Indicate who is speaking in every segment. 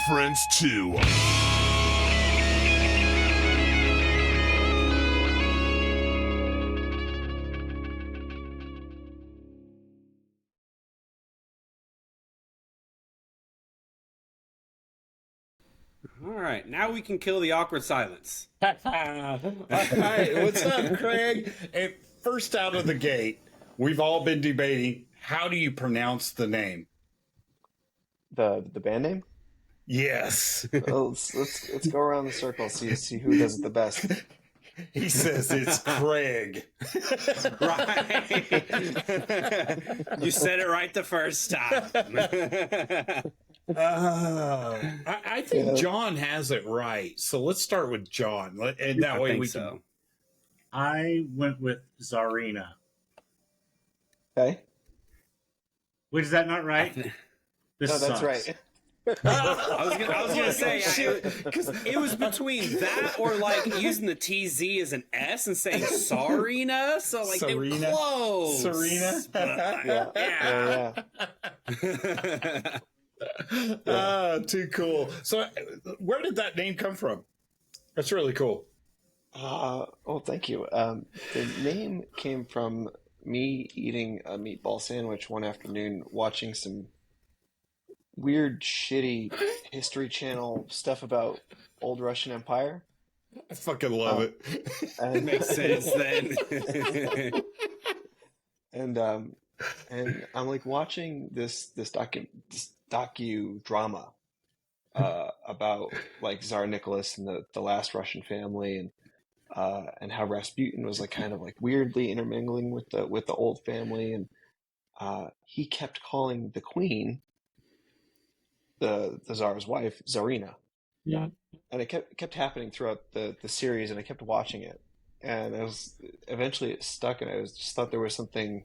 Speaker 1: Friends too.
Speaker 2: All right, now we can kill the awkward silence.
Speaker 3: All right, what's up, Craig? And first out of the gate, we've all been debating, how do you pronounce the name?
Speaker 4: The band name?
Speaker 3: Yes.
Speaker 4: Well, let's go around the circle, see who does it the best.
Speaker 3: He says it's Craig.
Speaker 2: Right. You said it right the first time.
Speaker 3: I think John has it right. So let's start with John. And that way we can.
Speaker 5: I went with Tzarina.
Speaker 4: Okay.
Speaker 5: Wait, is that not right?
Speaker 4: No, that's right.
Speaker 2: I was gonna say because it was between that or like using the TZ as an S and saying Tzarina, so like they were close.
Speaker 3: Tzarina.
Speaker 4: Yeah.
Speaker 3: Too cool. So, where did that name come from? That's really cool.
Speaker 4: Thank you. The name came from me eating a meatball sandwich one afternoon, watching some weird, shitty History Channel stuff about old Russian Empire.
Speaker 3: I fucking love it.
Speaker 2: It makes sense then.
Speaker 4: and I'm like watching this docudrama about like Tsar Nicholas and the last Russian family, and how Rasputin was like kind of like weirdly intermingling with the old family, and he kept calling the queen, the Tsar's wife, Tzarina.
Speaker 5: Yeah.
Speaker 4: And it kept happening throughout the series, and I kept watching it, and eventually it stuck, and I just thought there was something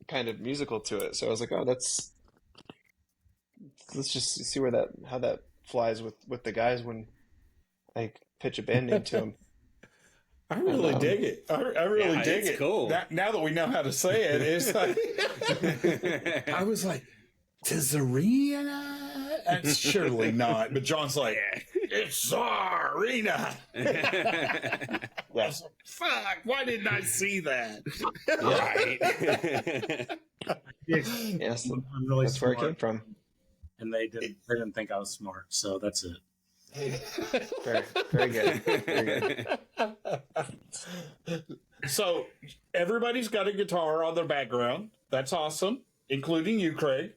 Speaker 4: kind of musical to it. So I was like, oh, let's just see how that flies with the guys when I pitch a band name to them.
Speaker 3: I really dig it. I really dig it.
Speaker 2: Cool.
Speaker 3: Now that we know how to say it, it's like I was like, Tzarina? That's surely not. But John's like, it's Tzarina.
Speaker 4: Yes.
Speaker 3: Fuck, why didn't I see that?
Speaker 2: Right.
Speaker 4: Yes,
Speaker 5: I'm really
Speaker 4: that's
Speaker 5: smart.
Speaker 4: where it came from.
Speaker 5: And they didn't think I was smart, so that's it.
Speaker 4: Very, very good. Very good.
Speaker 3: So everybody's got a guitar on their background. That's awesome, including you, Craig.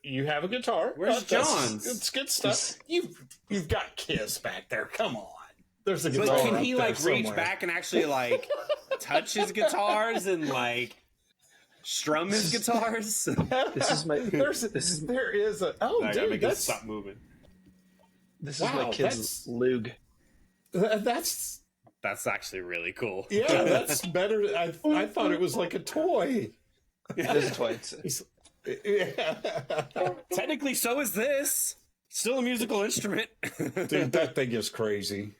Speaker 3: You have a guitar.
Speaker 2: Where's John's?
Speaker 3: It's good stuff. You've got Kiss back there. Come on. There's a guitar.
Speaker 2: But can
Speaker 3: up
Speaker 2: he
Speaker 3: there
Speaker 2: like
Speaker 3: somewhere.
Speaker 2: reach back and actually like touch his guitars and like strum his guitars?
Speaker 4: This is my.
Speaker 3: There is a. Oh,
Speaker 2: I gotta
Speaker 3: dude,
Speaker 2: make it stop moving.
Speaker 4: This is my kid's lug.
Speaker 3: That's
Speaker 2: actually really cool.
Speaker 3: Yeah, that's better. I thought it was like a toy.
Speaker 4: It is a toy.
Speaker 2: Technically, so is this. Still a musical instrument.
Speaker 3: Dude, that thing is crazy.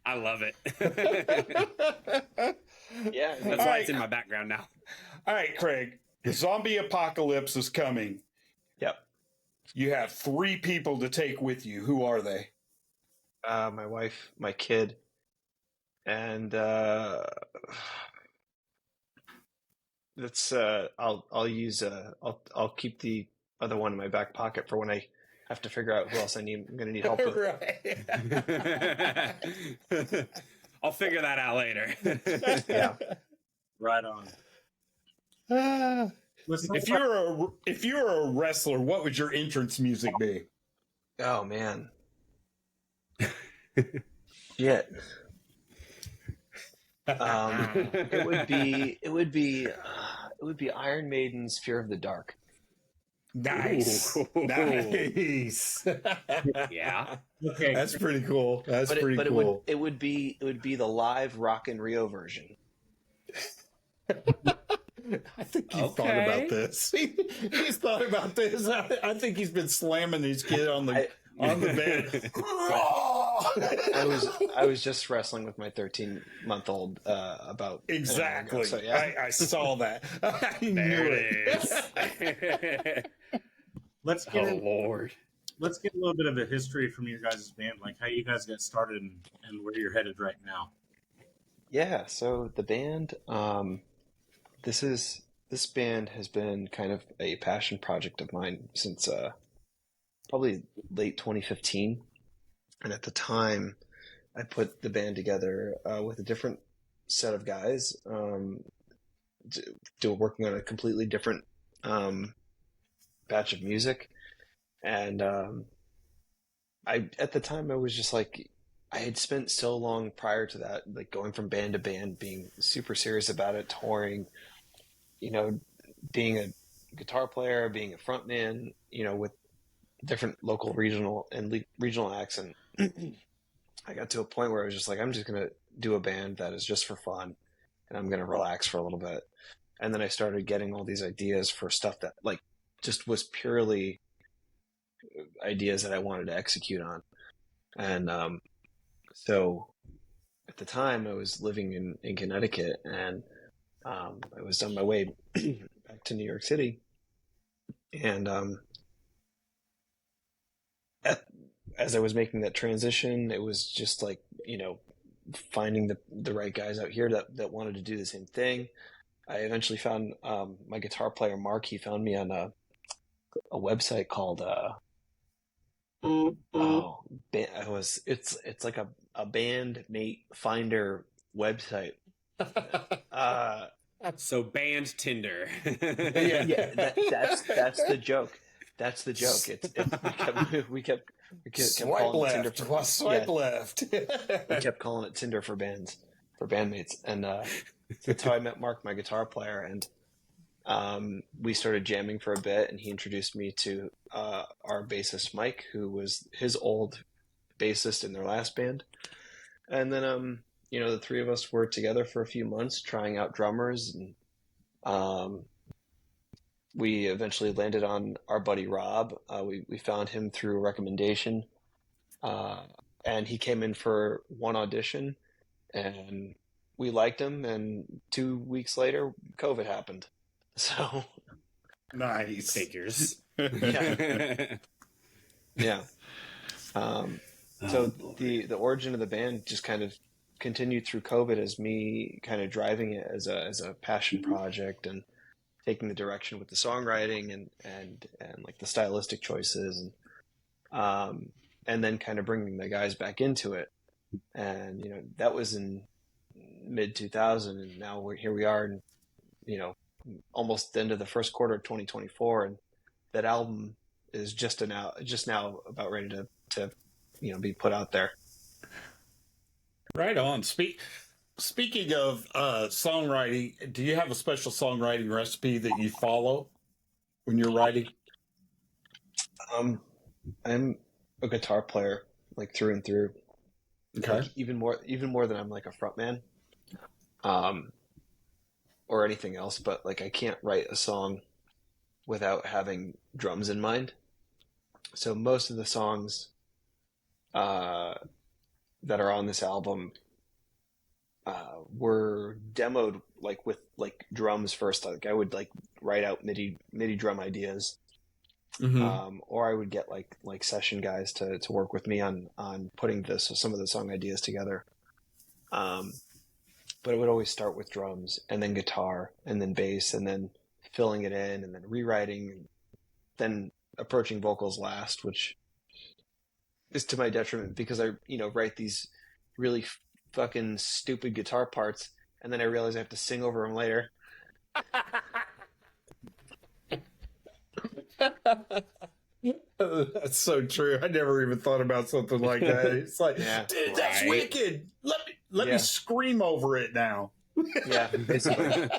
Speaker 2: I love it.
Speaker 4: Yeah,
Speaker 2: That's why it's in my background now.
Speaker 3: All right, Craig. The zombie apocalypse is coming.
Speaker 4: Yep.
Speaker 3: You have 3 people to take with you. Who are they?
Speaker 4: My wife, my kid, and That's I'll keep the other one in my back pocket for when I have to figure out who else I'm going to need help with.
Speaker 3: Right.
Speaker 2: I'll figure that out later.
Speaker 4: Yeah.
Speaker 5: Right on.
Speaker 3: If you were a wrestler, what would your entrance music be?
Speaker 4: Oh man. Shit. It would be Iron Maiden's Fear of the Dark.
Speaker 3: Nice.
Speaker 2: Ooh.
Speaker 3: Nice.
Speaker 2: Yeah.
Speaker 5: Okay.
Speaker 3: That's pretty cool. That's pretty cool.
Speaker 4: It would be the live Rock in Rio version.
Speaker 3: I think you've thought about this. He's thought about this. I think he's been slamming these kids on the bed.
Speaker 4: I was just wrestling with my 13-month-old about
Speaker 3: exactly.
Speaker 4: Ago, so yeah.
Speaker 3: I saw that. I knew it.
Speaker 5: Let's get
Speaker 2: Lord.
Speaker 5: Let's get a little bit of a history from your guys' band, like how you guys got started and where you're headed right now.
Speaker 4: Yeah, so the band, this band has been kind of a passion project of mine since probably late 2015. And at the time, I put the band together with a different set of guys, working on a completely different batch of music. And at the time, I was just like, I had spent so long prior to that, like going from band to band, being super serious about it, touring, being a guitar player, being a frontman, with different local regional acts. And I got to a point where I was just like, I'm just going to do a band that is just for fun and I'm going to relax for a little bit. And then I started getting all these ideas for stuff that like just was purely ideas that I wanted to execute on. And so at the time I was living in Connecticut, and I was on my way back to New York City. And as I was making that transition, it was just like, finding the right guys out here that wanted to do the same thing. I eventually found my guitar player, Mark. He found me on a website called it's like a bandmate finder website.
Speaker 2: So band Tinder.
Speaker 4: Yeah, that's the joke. That's the joke. We kept
Speaker 3: swipe
Speaker 4: calling
Speaker 3: left.
Speaker 4: Tinder for,
Speaker 3: Swipe left.
Speaker 4: We kept calling it Tinder for bandmates, and that's how I met Mark, my guitar player, and we started jamming for a bit, and he introduced me to our bassist Mike, who was his old bassist in their last band. And then the three of us were together for a few months trying out drummers, and we eventually landed on our buddy Rob. We found him through a recommendation, and he came in for one audition, and we liked him, and 2 weeks later COVID happened. So
Speaker 3: nice.
Speaker 2: Figures.
Speaker 4: Yeah. Yeah. So the origin of the band just kind of continued through COVID as me kind of driving it as a passion project and taking the direction with the songwriting and like the stylistic choices, and then kind of bringing the guys back into it. And that was in mid 2000, and now here we are, and almost the end of the first quarter of 2024, and that album is just now about ready to be put out there.
Speaker 3: Right on. Speaking of songwriting, do you have a special songwriting recipe that you follow when you're writing?
Speaker 4: I'm a guitar player, like through and through.
Speaker 3: Okay.
Speaker 4: Like even more than I'm like a frontman, or anything else. But like I can't write a song without having drums in mind. So most of the songs that are on this album were demoed like with like drums first. Like I would like write out MIDI drum ideas, or I would get like session guys to work with me on putting some of the song ideas together. but it would always start with drums and then guitar and then bass and then filling it in and then rewriting and then approaching vocals last, which is to my detriment because I, write these really fucking stupid guitar parts and then I realize I have to sing over them later.
Speaker 3: That's so true. I never even thought about something like that. It's like, dude, that's wicked. Let me scream over it now.
Speaker 4: Yeah, basically.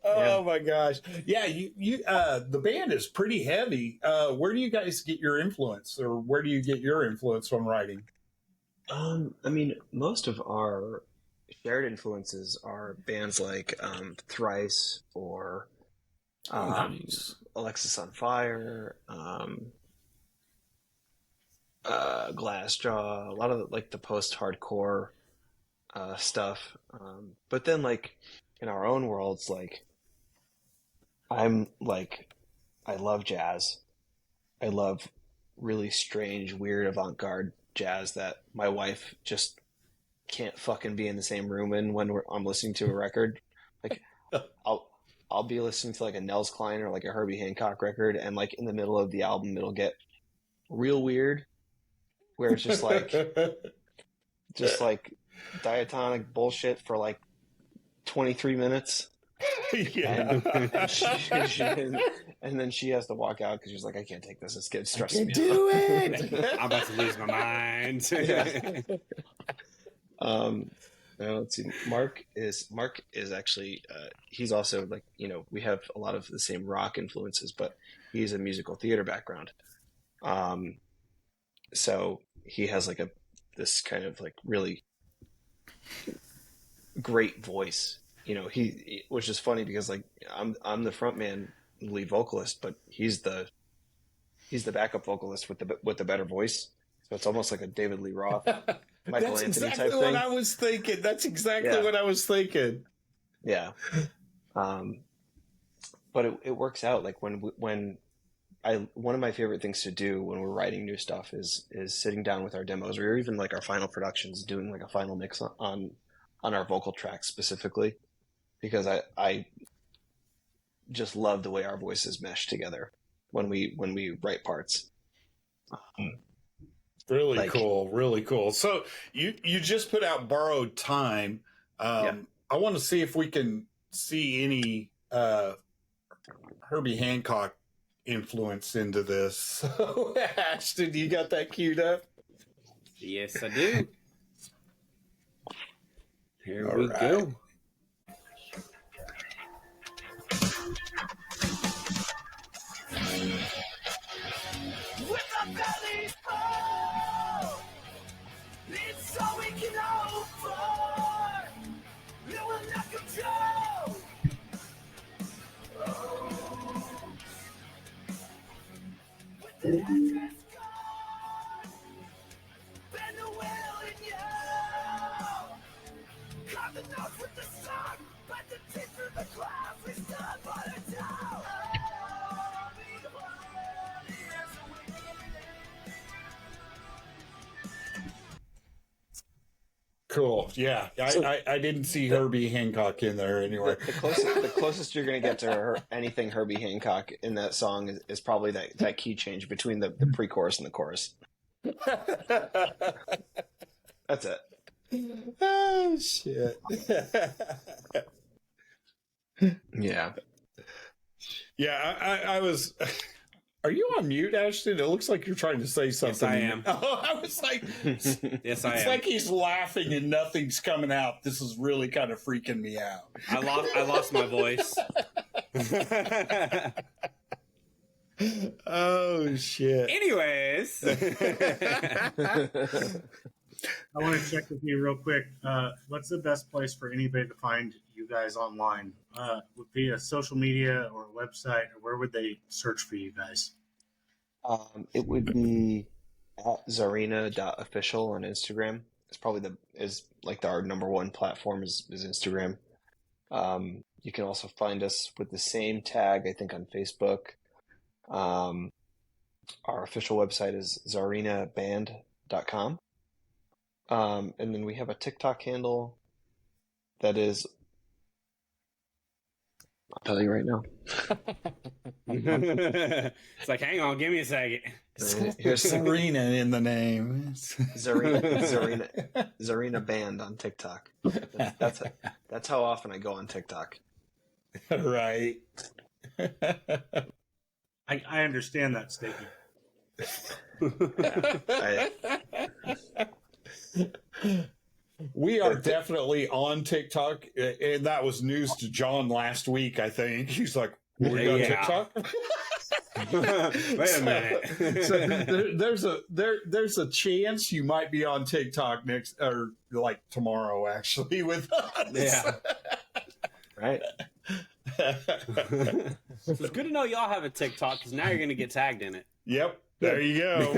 Speaker 3: Oh my gosh. Yeah, you the band is pretty heavy. Where do you guys get your influence, or where do you get your influence from writing?
Speaker 4: I mean, most of our shared influences are bands like Thrice or
Speaker 3: Nice.
Speaker 4: Alexis on Fire, Glassjaw, a lot of like the post-hardcore stuff. But then like in our own worlds, like I love jazz. I love really strange, weird, avant-garde jazz that my wife just can't fucking be in the same room in when I'm listening to a record. Like I'll be listening to like a Nels Cline or like a Herbie Hancock record, and like in the middle of the album, it'll get real weird, where it's just like diatonic bullshit for like 23 minutes.
Speaker 3: Yeah.
Speaker 4: And then she has to walk out because she's like, I can't take this. It's stressing me out.
Speaker 3: Do it.
Speaker 2: I'm about to lose my mind.
Speaker 4: Now let's see. Mark is actually he's also like, we have a lot of the same rock influences, but he's a musical theater background. So he has like this kind of like really great voice. He which is funny because like I'm the front man, lead vocalist, but he's the backup vocalist with the better voice. So it's almost like a David Lee Roth, Michael
Speaker 3: That's
Speaker 4: Anthony
Speaker 3: exactly
Speaker 4: type
Speaker 3: what
Speaker 4: thing.
Speaker 3: I was thinking. That's exactly what I was thinking.
Speaker 4: Yeah. But it works out. Like one of my favorite things to do when we're writing new stuff is sitting down with our demos or even like our final productions, doing like a final mix on our vocal tracks specifically, because I just love the way our voices mesh together when we write parts.
Speaker 3: Really cool. So you just put out Borrowed Time. I want to see if we can see any Herbie Hancock influence into this. So, Ashton, you got that queued up?
Speaker 2: Yes, I do. Here we go.
Speaker 1: With our bellies full, it's all we can hope for. We will not control. With the address gone, bend the wheel in you. Carve the notes with the sun, but the tip through the clouds. We stood by the tower.
Speaker 3: Cool. Yeah. I didn't see Herbie Hancock in there anywhere.
Speaker 4: The closest you're going to get to anything Herbie Hancock in that song is probably that key change between the pre-chorus and the chorus. That's it.
Speaker 3: Oh, shit.
Speaker 4: Yeah.
Speaker 3: Yeah, I was... Are you on mute, Ashton? It looks like you're trying to say something.
Speaker 2: Yes, I am.
Speaker 3: Oh, I was like...
Speaker 2: Yes, I am.
Speaker 3: It's like he's laughing and nothing's coming out. This is really kind of freaking me out.
Speaker 2: I lost my voice.
Speaker 3: Oh, shit.
Speaker 2: Anyways.
Speaker 5: I want to check with you real quick. What's the best place for anybody to find you guys online? Would be a social media or a website, or where would they search for you guys?
Speaker 4: It would be at Tzarina.official on Instagram. It's probably our number one platform is Instagram. You can also find us with the same tag, I think, on Facebook. Our official website is ZarinaBand.com. And then we have a TikTok handle that is, I'll tell you right now.
Speaker 2: It's like, hang on, give me a second.
Speaker 4: Here's
Speaker 3: Tzarina in the name.
Speaker 4: Tzarina Band on TikTok. That's how often I go on TikTok.
Speaker 3: Right.
Speaker 5: I understand that statement.
Speaker 3: We are definitely on TikTok, and that was news to John last week, I think. He's like, we got TikTok?
Speaker 2: Wait a minute.
Speaker 3: So there's a chance you might be on TikTok next, or like tomorrow, actually, with us.
Speaker 2: Yeah.
Speaker 4: Right.
Speaker 2: So it's good to know y'all have a TikTok, because now you're going to get tagged in it.
Speaker 3: Yep. There you go.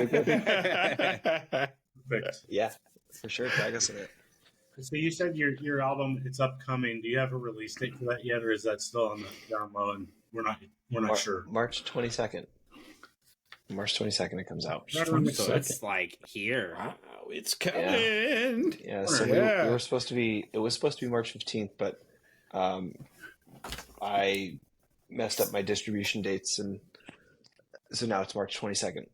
Speaker 5: Perfect.
Speaker 4: Yeah, for sure. Tag us in it.
Speaker 5: So you said your album, it's upcoming. Do you have a release date for that yet, or is that still on the down low and we're not sure?
Speaker 4: March 22nd. March 22nd it comes out.
Speaker 2: So it's like here.
Speaker 3: Wow, it's coming.
Speaker 4: Yeah, so
Speaker 3: Yeah.
Speaker 4: we were supposed to be, it was supposed to be March 15th, but I messed up my distribution dates, and so now it's March 22nd.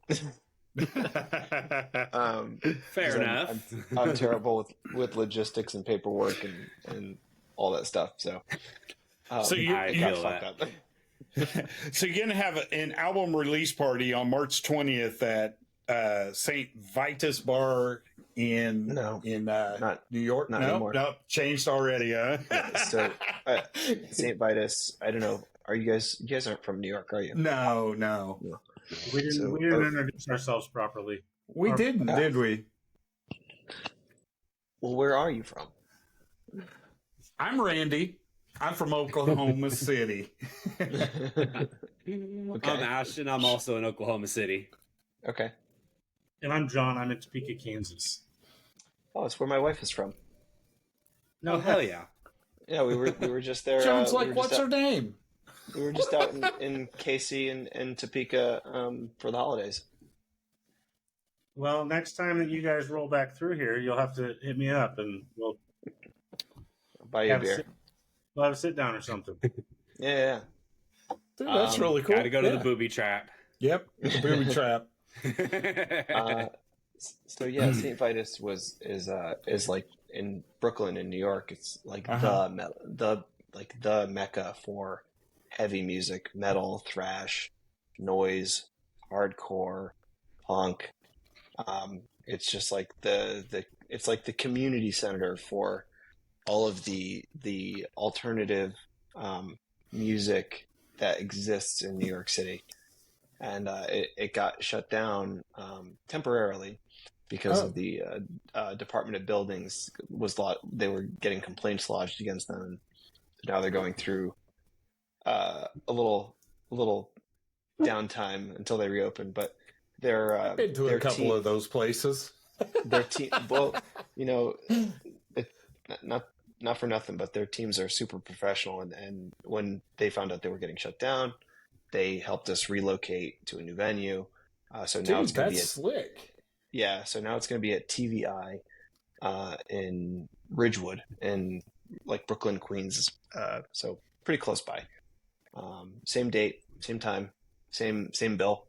Speaker 2: Fair enough.
Speaker 4: I'm terrible with logistics and paperwork and all that stuff. So,
Speaker 3: So you-
Speaker 4: I
Speaker 3: you
Speaker 4: got
Speaker 2: feel
Speaker 4: fucked
Speaker 2: that.
Speaker 4: up.
Speaker 3: So you're going to have an album release party on March 20th at St. Vitus Bar in
Speaker 4: No,
Speaker 3: not New York.
Speaker 4: not
Speaker 3: no,
Speaker 4: anymore.
Speaker 3: no, changed already, huh?
Speaker 4: So St. Vitus, I don't know. Are you guys aren't from New York, are you?
Speaker 3: No.
Speaker 5: We didn't
Speaker 4: So-
Speaker 5: introduce ourselves properly.
Speaker 3: We didn't, did we?
Speaker 4: Well, where are you from?
Speaker 3: I'm Randy. I'm from Oklahoma City.
Speaker 2: I'm Ashton. I'm also in Oklahoma City.
Speaker 4: Okay.
Speaker 5: And I'm John. I'm in Topeka, Kansas.
Speaker 4: Oh, it's where my wife is from.
Speaker 2: Oh, hell yeah.
Speaker 4: Yeah, we were just there.
Speaker 3: John's
Speaker 4: we
Speaker 3: like,
Speaker 4: were
Speaker 3: what's
Speaker 4: just
Speaker 3: her name?
Speaker 4: We were just out in Casey and Topeka for the holidays.
Speaker 5: Well, next time that you guys roll back through here, you'll have to hit me up, and we'll
Speaker 4: I'll buy you a
Speaker 5: have
Speaker 4: beer.
Speaker 5: we'll have a sit down or something.
Speaker 4: Yeah.
Speaker 3: Dude, that's really cool.
Speaker 2: Gotta go to
Speaker 3: Yeah.
Speaker 2: the booby trap.
Speaker 3: Yep, the booby trap.
Speaker 4: So yeah, St. Vitus is like in Brooklyn in New York. It's like the mecca for heavy music, metal, thrash, noise, hardcore, punk. It's just like it's like the community center for all of the alternative music that exists in New York City. And it got shut down temporarily because of the Department of Buildings they were getting complaints lodged against them, and now they're going through a little downtime until they reopen. But
Speaker 3: I've been to a couple of those places.
Speaker 4: Their team, well, you know, not for nothing, but their teams are super professional, and when they found out they were getting shut down, they helped us relocate to a new venue. So now it's going to be
Speaker 3: slick.
Speaker 4: Yeah, so now it's going to be at TVI in Ridgewood, in like Brooklyn, Queens. So pretty close by. Same date, same time, same bill.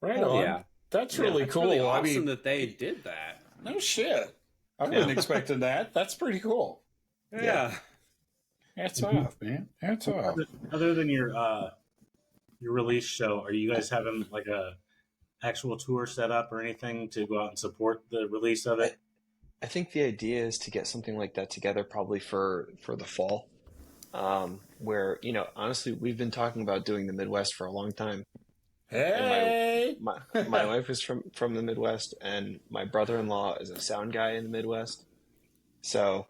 Speaker 3: Right on.
Speaker 2: Yeah.
Speaker 3: That's really
Speaker 2: That's
Speaker 3: cool.
Speaker 2: really
Speaker 3: I
Speaker 2: awesome
Speaker 3: mean,
Speaker 2: that they did that.
Speaker 3: no shit. I wasn't expecting that. That's pretty cool.
Speaker 2: Yeah.
Speaker 3: Hats off, man. Hats off.
Speaker 5: Other than your release show, are you guys having like a actual tour set up or anything to go out and support the release of it?
Speaker 4: I think the idea is to get something like that together probably for the fall, where, you know, honestly, we've been talking about doing the Midwest for a long time.
Speaker 3: Hey!
Speaker 4: And my wife is from the Midwest, and my brother-in-law is a sound guy in the Midwest. So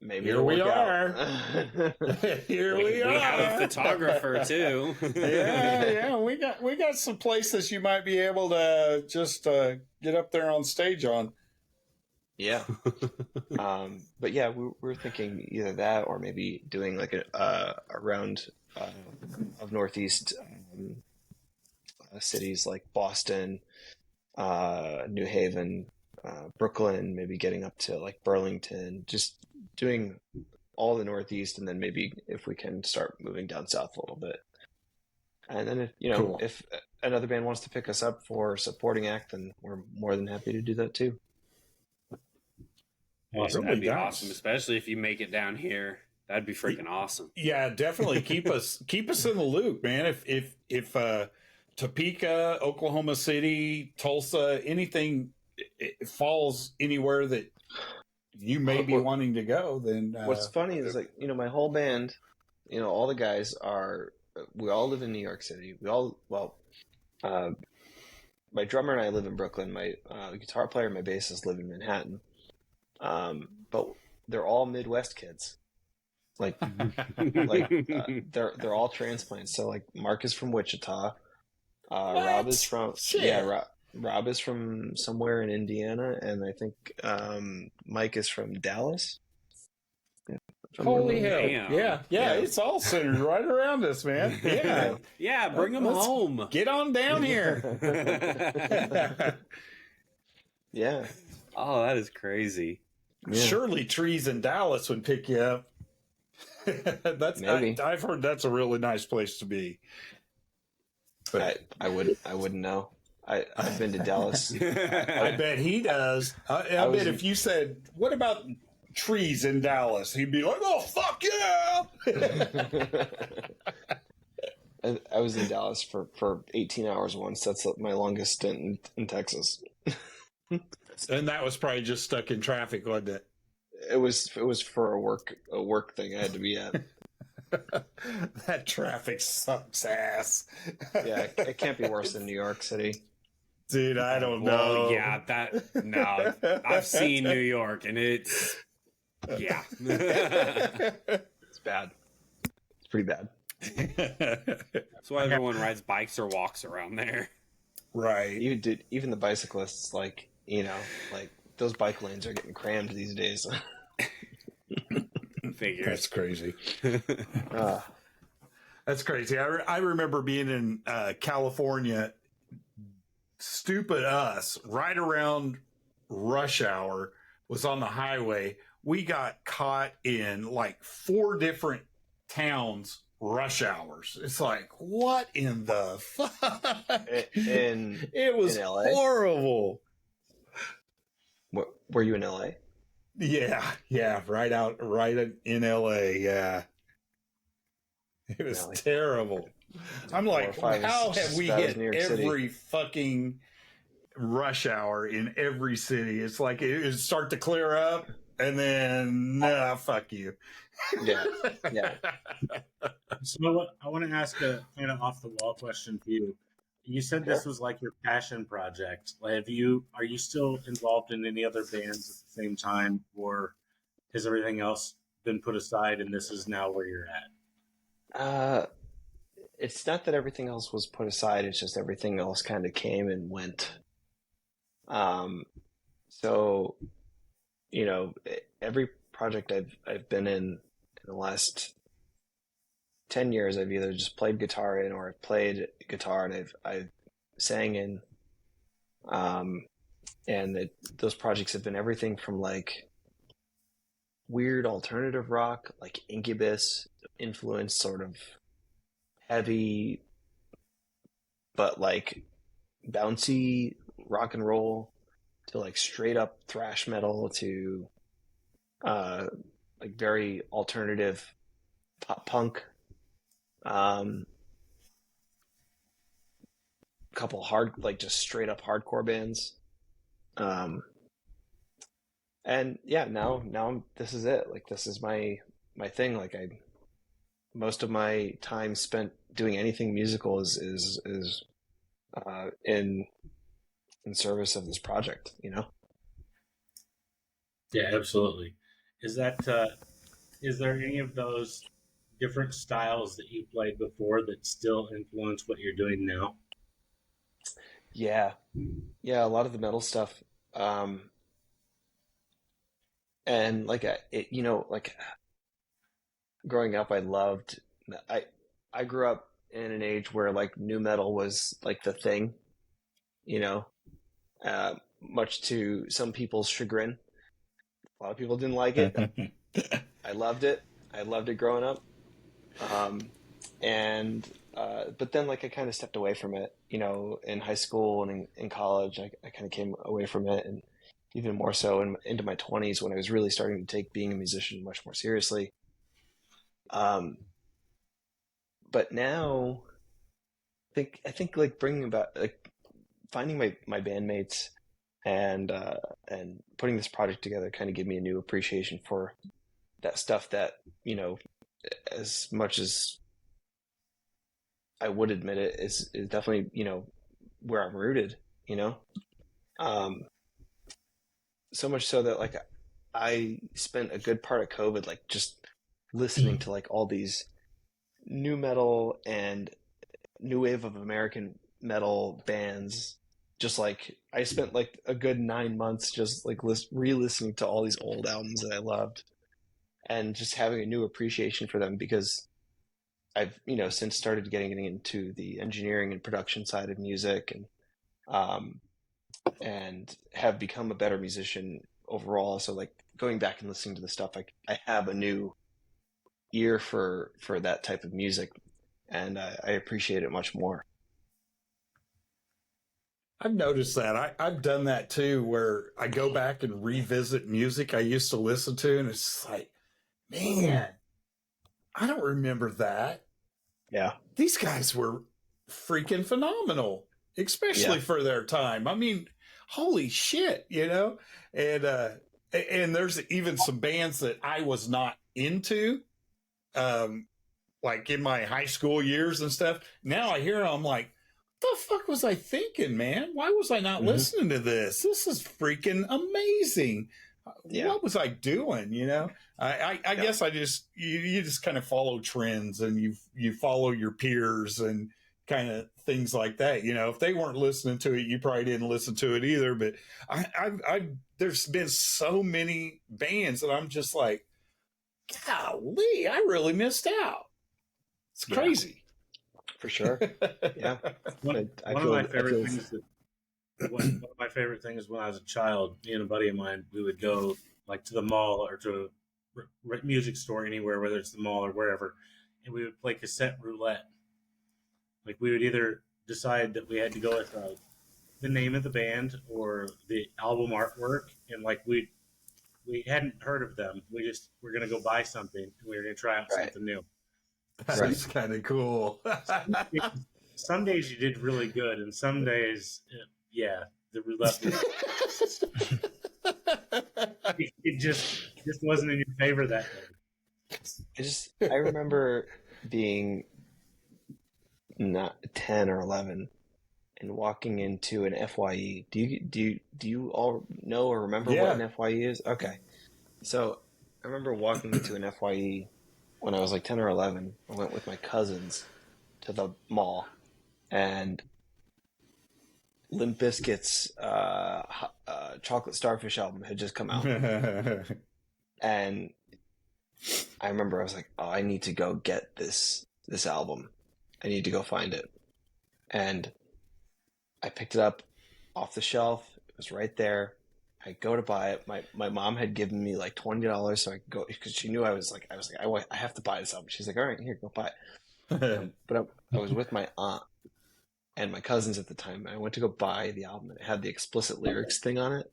Speaker 4: maybe
Speaker 3: Here
Speaker 4: it'll
Speaker 3: we
Speaker 4: work
Speaker 3: are.
Speaker 4: out.
Speaker 3: Here we are.
Speaker 2: We have a photographer too.
Speaker 3: yeah. We got some places you might be able to just get up there on stage on.
Speaker 4: Yeah. But yeah, we're thinking either that or maybe doing like a round of Northeast cities like Boston, New Haven, Brooklyn, maybe getting up to like Burlington, just doing all the Northeast, and then maybe if we can start moving down south a little bit. And then
Speaker 3: Cool.
Speaker 4: if another band wants to pick us up for supporting act, then we're more than happy to do that too.
Speaker 5: Awesome.
Speaker 2: That'd be
Speaker 3: Nice.
Speaker 2: awesome, especially if you make it down here. That'd be freaking awesome.
Speaker 3: Yeah, definitely keep us in the loop, man. If Topeka, Oklahoma City, Tulsa, anything it falls anywhere that you may be wanting to go, then
Speaker 4: What's funny is like, my whole band, all the guys we all live in New York City. My drummer and I live in Brooklyn. My guitar player and my bassist live in Manhattan. But they're all Midwest kids. Like they're all transplants. So like Mark is from Wichita. Rob is from Rob is from somewhere in Indiana, and I think Mike is from Dallas.
Speaker 3: holy hell.
Speaker 2: Damn.
Speaker 3: Yeah, it's all centered right around us, man. Yeah.
Speaker 2: Yeah, bring them
Speaker 3: Let's
Speaker 2: home.
Speaker 3: Get on down here.
Speaker 4: Yeah.
Speaker 2: Oh, that is crazy.
Speaker 4: Yeah.
Speaker 3: Surely trees in Dallas would pick you up.
Speaker 4: Maybe.
Speaker 3: I've heard that's a really nice place to be. But
Speaker 4: I wouldn't know. I've been to Dallas.
Speaker 3: I bet he does. I bet if you said, "What about trees in Dallas?" he'd be like, "Oh, fuck yeah!"
Speaker 4: I was in Dallas for 18 hours once. That's my longest stint in Texas.
Speaker 3: And that was probably just stuck in traffic, wasn't it?
Speaker 4: It was for a work thing I had to be at.
Speaker 3: That traffic sucks ass.
Speaker 4: Yeah, it can't be worse than New York City.
Speaker 3: Dude, I don't know.
Speaker 2: Well, yeah, I've seen New York, and it's yeah.
Speaker 4: It's bad. It's pretty bad.
Speaker 2: That's why everyone rides bikes or walks around there.
Speaker 3: Right.
Speaker 4: Even the bicyclists, like those bike lanes are getting crammed these days.
Speaker 2: Figures.
Speaker 3: That's crazy.
Speaker 4: Uh,
Speaker 3: That's crazy. I remember being in California, stupid us, right around rush hour, was on the highway. We got caught in like 4 different towns rush hours. It's like, what in the fuck? It was
Speaker 4: in LA?
Speaker 3: horrible.
Speaker 4: Were you in LA?
Speaker 3: Yeah, right in LA. Yeah, it was
Speaker 4: LA.
Speaker 3: terrible. I'm like,
Speaker 4: 4 or 5
Speaker 3: how
Speaker 4: is
Speaker 3: have we
Speaker 4: bad as
Speaker 3: hit
Speaker 4: New York City.
Speaker 3: every fucking rush hour in every city? It's like it would start to clear up, and then fuck you.
Speaker 4: Yeah.
Speaker 5: So I want to ask a kind of off the wall question for you. You said this was like your passion project. Are you still involved in any other bands at the same time, or has everything else been put aside and this is now where you're at?
Speaker 4: It's not that everything else was put aside. It's just everything else kind of came and went. So, every project I've been in the last 10 years, I've either just played guitar in, or I've played guitar and I've sang in. And those projects have been everything from like weird alternative rock, like Incubus influence, sort of heavy, but like bouncy rock and roll, to like straight up thrash metal, to like very alternative pop punk. Couple just straight up hardcore bands. And yeah, now this is it. Like, this is my thing. Like, most of my time spent doing anything musical is in service of this project,
Speaker 5: Yeah, absolutely. Is there any of those different styles that you played before that still influence what you're doing now?
Speaker 4: Yeah, a lot of the metal stuff. And like growing up, I grew up in an age where like nu metal was like the thing, much to some people's chagrin. A lot of people didn't like it. I loved it. I loved it growing up. But then like I kind of stepped away from it, you know, in high school and in college. I kind of came away from it, and even more so into my 20s when I was really starting to take being a musician much more seriously. But now I think like bringing about like finding my bandmates and putting this project together kind of gave me a new appreciation for that stuff that, you know, as much as I would admit it, is definitely, you know, where I'm rooted, you know? So much so that like I spent a good part of COVID like just listening to like all these new metal and new wave of American metal bands. Just like I spent like a good 9 months just like re-listening to all these old albums that I loved, and just having a new appreciation for them, because I've, you know, since started getting into the engineering and production side of music, and have become a better musician overall. So like going back and listening to the stuff, I have a new ear for that type of music, and I appreciate it much more.
Speaker 3: I've noticed that. I've done that too, where I go back and revisit music I used to listen to, and it's like, man, I don't remember that.
Speaker 4: Yeah.
Speaker 3: These guys were freaking phenomenal, especially for their time. I mean, holy shit, you know? And there's even some bands that I was not into, like in my high school years and stuff. Now I hear them, I'm like, the fuck was I thinking, man? Why was I not listening to this? This is freaking amazing. Yeah. What was I doing? You know, I guess you just kind of follow trends, and you follow your peers and kind of things like that. You know, if they weren't listening to it, you probably didn't listen to it either. But there's been so many bands that I'm just like, golly, I really missed out. It's crazy.
Speaker 4: For sure. Yeah.
Speaker 5: One of my favorite things when I was a child, me and a buddy of mine, we would go like to the mall or to a music store anywhere, whether it's the mall or wherever, and we would play cassette roulette. Like we would either decide that we had to go with the name of the band or the album artwork, and like we hadn't heard of them. We're gonna go buy something, and we were gonna try out something new.
Speaker 3: That's kind of cool.
Speaker 5: Some days you did really good, and some days, the roulette. It just wasn't in your favor that day.
Speaker 4: I remember being not 10 or 11 and walking into an FYE. Do you all know or remember what an FYE is? Okay, so I remember walking into an FYE when I was like 10 or 11. I went with my cousins to the mall, and Limp Bizkit's Chocolate Starfish album had just come out. And I remember I was like, oh, I need to go get this album. I need to go find it. And I picked it up off the shelf. It was right there. I go to buy it. My mom had given me like $20 so I could go, because she knew I was like, I have to buy this album. She's like, all right, here, go buy it. But I was with my aunt and my cousins at the time. And I went to go buy the album, and it had the explicit lyrics thing on it.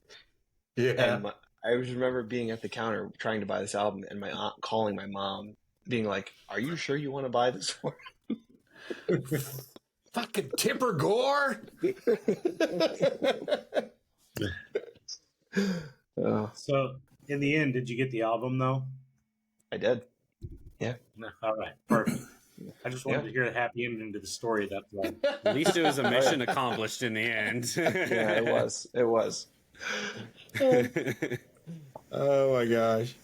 Speaker 3: Yeah.
Speaker 4: And I just remember being at the counter trying to buy this album, and my aunt calling my mom, being like, "Are you sure you want to buy this one?"
Speaker 3: Fucking Tipper Gore.
Speaker 5: So, in the end, did you get the album though?
Speaker 4: I did. Yeah.
Speaker 5: No, all right, perfect. I just wanted to hear the happy ending to the story. That's why.
Speaker 2: At least it was a mission accomplished in the end.
Speaker 4: Yeah, it was. It was.
Speaker 3: Oh my gosh.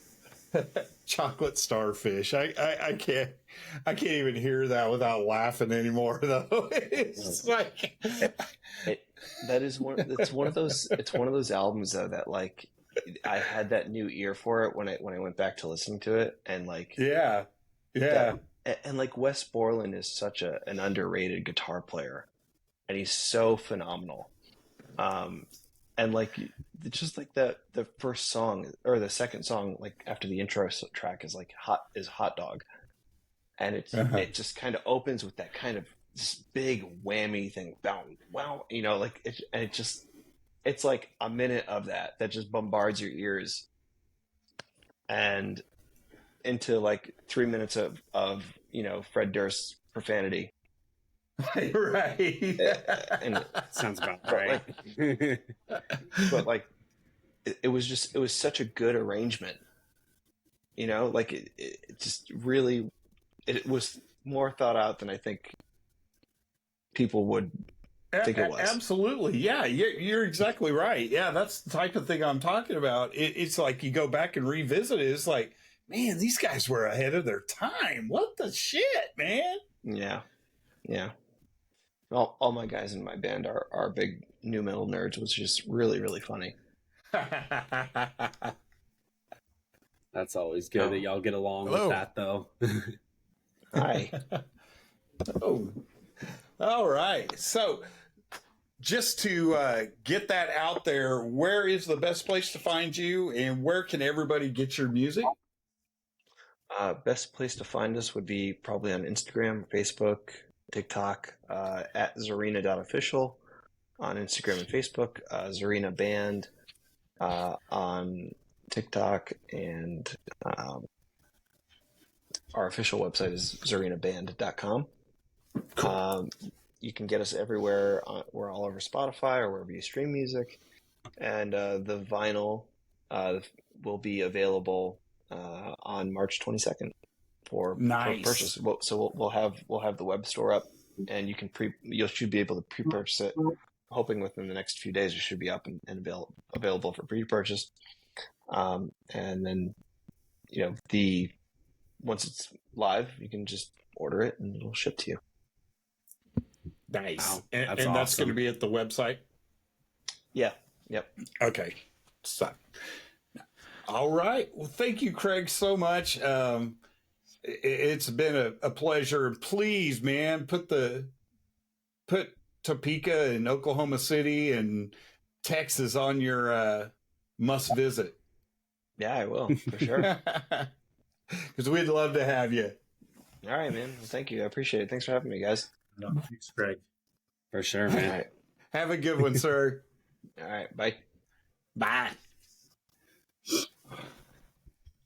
Speaker 3: Chocolate Starfish. I can't even hear that without laughing anymore though. It's like
Speaker 4: it's one of those albums though that like I had that new ear for it when I went back to listening to it, and like and like Wes Borland is such an underrated guitar player, and he's so phenomenal. and like just like the first song or the second song, like after the intro track is like hot dog, and it just kind of opens with that kind of this big whammy thing, wow, you know, like it's like a minute of that just bombards your ears, and into like 3 minutes of you know Fred Durst's profanity.
Speaker 3: Right.
Speaker 4: And
Speaker 2: Sounds about right.
Speaker 4: but like it was such a good arrangement, you know, like it just really, it was more thought out than I think people would think it was.
Speaker 3: Absolutely. Yeah, you're exactly right. Yeah, that's the type of thing I'm talking about. It's like you go back and revisit it. It's like, man, these guys were ahead of their time. What the shit, man?
Speaker 4: Yeah. All my guys in my band are big nu metal nerds, which is really, really funny.
Speaker 2: That's always good that y'all get along with that, though.
Speaker 4: Hi.
Speaker 3: Oh, all right. So, just to get that out there, where is the best place to find you, and where can everybody get your music?
Speaker 4: Best place to find us would be probably on Instagram, Facebook, TikTok, at Tzarina.official on Instagram and Facebook, Tzarina Band on TikTok, and our official website is ZarinaBand.com. Cool. You can get us everywhere. We're all over Spotify or wherever you stream music, and the vinyl will be available on March 22nd for purchase. So we'll have the web store up, and you should be able to pre-purchase it. Hoping within the next few days it should be up and available for pre-purchase. And then, you know, once it's live, you can just order it and it'll ship to you.
Speaker 3: Nice.
Speaker 2: Wow,
Speaker 3: and
Speaker 2: awesome.
Speaker 3: That's going to be at the website?
Speaker 4: Yeah. Yep.
Speaker 3: Okay. So, all right. Well, thank you, Craig, so much. It's been a pleasure. Please, man, put Topeka and Oklahoma City and Texas on your must visit.
Speaker 4: Yeah, I will, for sure.
Speaker 3: Because we'd love to have you.
Speaker 4: All right, man. Well, thank you. I appreciate it. Thanks for having me, guys.
Speaker 5: No, thanks, Greg.
Speaker 2: For sure, man.
Speaker 4: All right.
Speaker 3: Have a good one, sir.
Speaker 4: All right. Bye.
Speaker 3: Bye.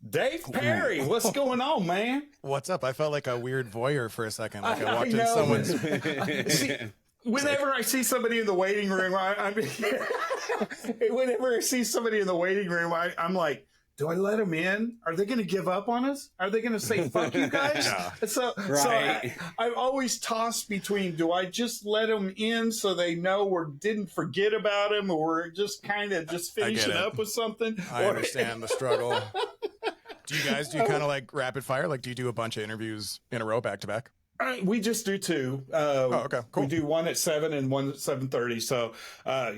Speaker 3: Dave Perry, what's going on, man?
Speaker 6: What's up? I felt like a weird voyeur for a second. Like I walked
Speaker 3: I
Speaker 6: in
Speaker 3: know.
Speaker 6: someone's.
Speaker 3: See, whenever I see somebody in the waiting room, whenever I see somebody in the waiting room, I'm like, do I let them in? Are they going to give up on us? Are they going to say, fuck you guys?
Speaker 6: Yeah.
Speaker 3: So
Speaker 2: Right.
Speaker 3: I always toss between, do I just let them in so they know we didn't forget about them, or we're just kind of just finishing up with something?
Speaker 6: I understand the struggle. Do you guys do kind of like rapid fire? Like, do you do a bunch of interviews in a row back to back?
Speaker 3: We just do two.
Speaker 6: Okay, cool.
Speaker 3: We do one at 7 and one at 7:30. So,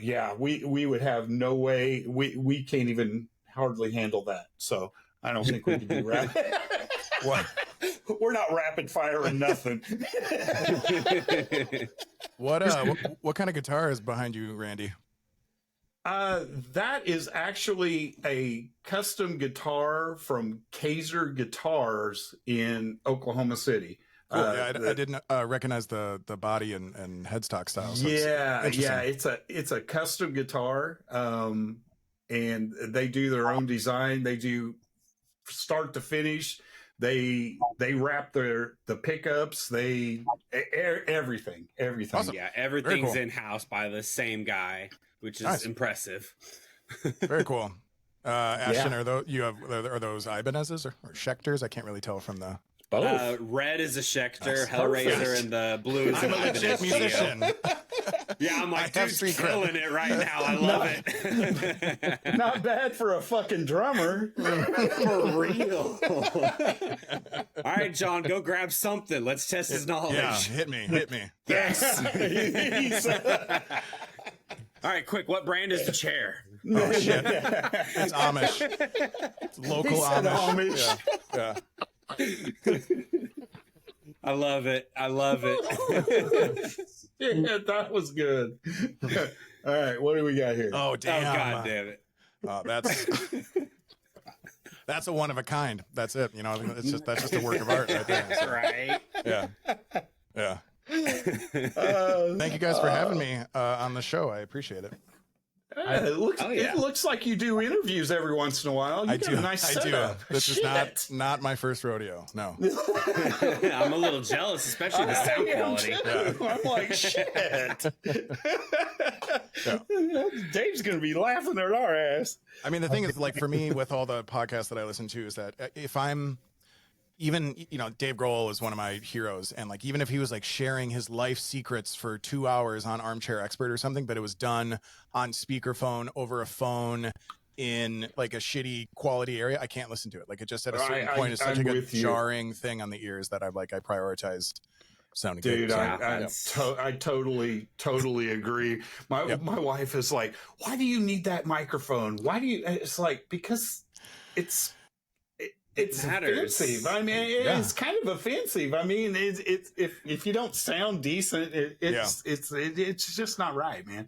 Speaker 3: yeah, we would have no way. We can't even hardly handle that. So I don't think we can do rapid.
Speaker 6: What?
Speaker 3: We're not rapid firing nothing.
Speaker 6: What kind of guitar is behind you, Randy?
Speaker 3: That is actually a custom guitar from Kaiser Guitars in Oklahoma City.
Speaker 6: Cool. Yeah, I didn't recognize the body and headstock style. So
Speaker 3: Yeah, it's a custom guitar, and they do their own design. They do start to finish. They wrap the pickups. Everything.
Speaker 6: Awesome.
Speaker 2: Yeah, everything's
Speaker 6: cool.
Speaker 2: in house by the same guy, which is
Speaker 6: Nice.
Speaker 2: impressive.
Speaker 6: Very cool. Ashton, are those Ibanez's or Schecters? I can't really tell from the.
Speaker 3: Both.
Speaker 2: Red is a Schecter,
Speaker 6: Nice.
Speaker 2: Hellraiser,
Speaker 3: Perfect.
Speaker 2: and the blue is
Speaker 6: I'm
Speaker 2: an
Speaker 6: a legit
Speaker 2: Ibanez.
Speaker 6: musician.
Speaker 2: Yeah, I'm
Speaker 6: I
Speaker 2: like,
Speaker 6: have
Speaker 2: dude's
Speaker 6: street cred.
Speaker 2: killing it right now. I love it.
Speaker 3: Not bad for a fucking drummer.
Speaker 2: For real. All right, John, go grab something. Let's test his knowledge.
Speaker 6: Yeah, hit me.
Speaker 2: Yes.
Speaker 3: He's-
Speaker 2: All right, quick. What brand is the chair?
Speaker 6: Oh shit! It's Amish. It's local
Speaker 3: He said
Speaker 6: Amish.
Speaker 3: Amish.
Speaker 6: Yeah.
Speaker 2: I love it.
Speaker 3: Yeah, that was good. All right, what do we got here?
Speaker 6: Oh, damn.
Speaker 2: Oh, God damn it.
Speaker 6: That's a one of a kind. That's it. You know, that's just a work of art right there. So,
Speaker 2: Right.
Speaker 6: yeah. Thank you guys for having me on the show. I appreciate it.
Speaker 3: It looks like you do interviews every once in a while. You got a nice setup.
Speaker 6: This is not my first rodeo. No.
Speaker 2: I'm a little jealous, especially the sound quality.
Speaker 3: I'm like, shit. Dave's gonna be laughing at our ass.
Speaker 6: I mean, the thing is, like, for me, with all the podcasts that I listen to, is that if I'm even, you know, Dave Grohl is one of my heroes, and like, even if he was like sharing his life secrets for 2 hours on Armchair Expert or something, but it was done on speakerphone over a phone in like a shitty quality area, I can't listen to it. Like, it just at a certain point is such a jarring thing on the ears that I prioritized sounding
Speaker 3: good.
Speaker 6: So,
Speaker 3: I totally agree. My wife is like, why do you need that microphone? Why do you? It's like, because it's offensive. I mean, it's kind of offensive. I mean, it's if you don't sound decent, it's just not right, man.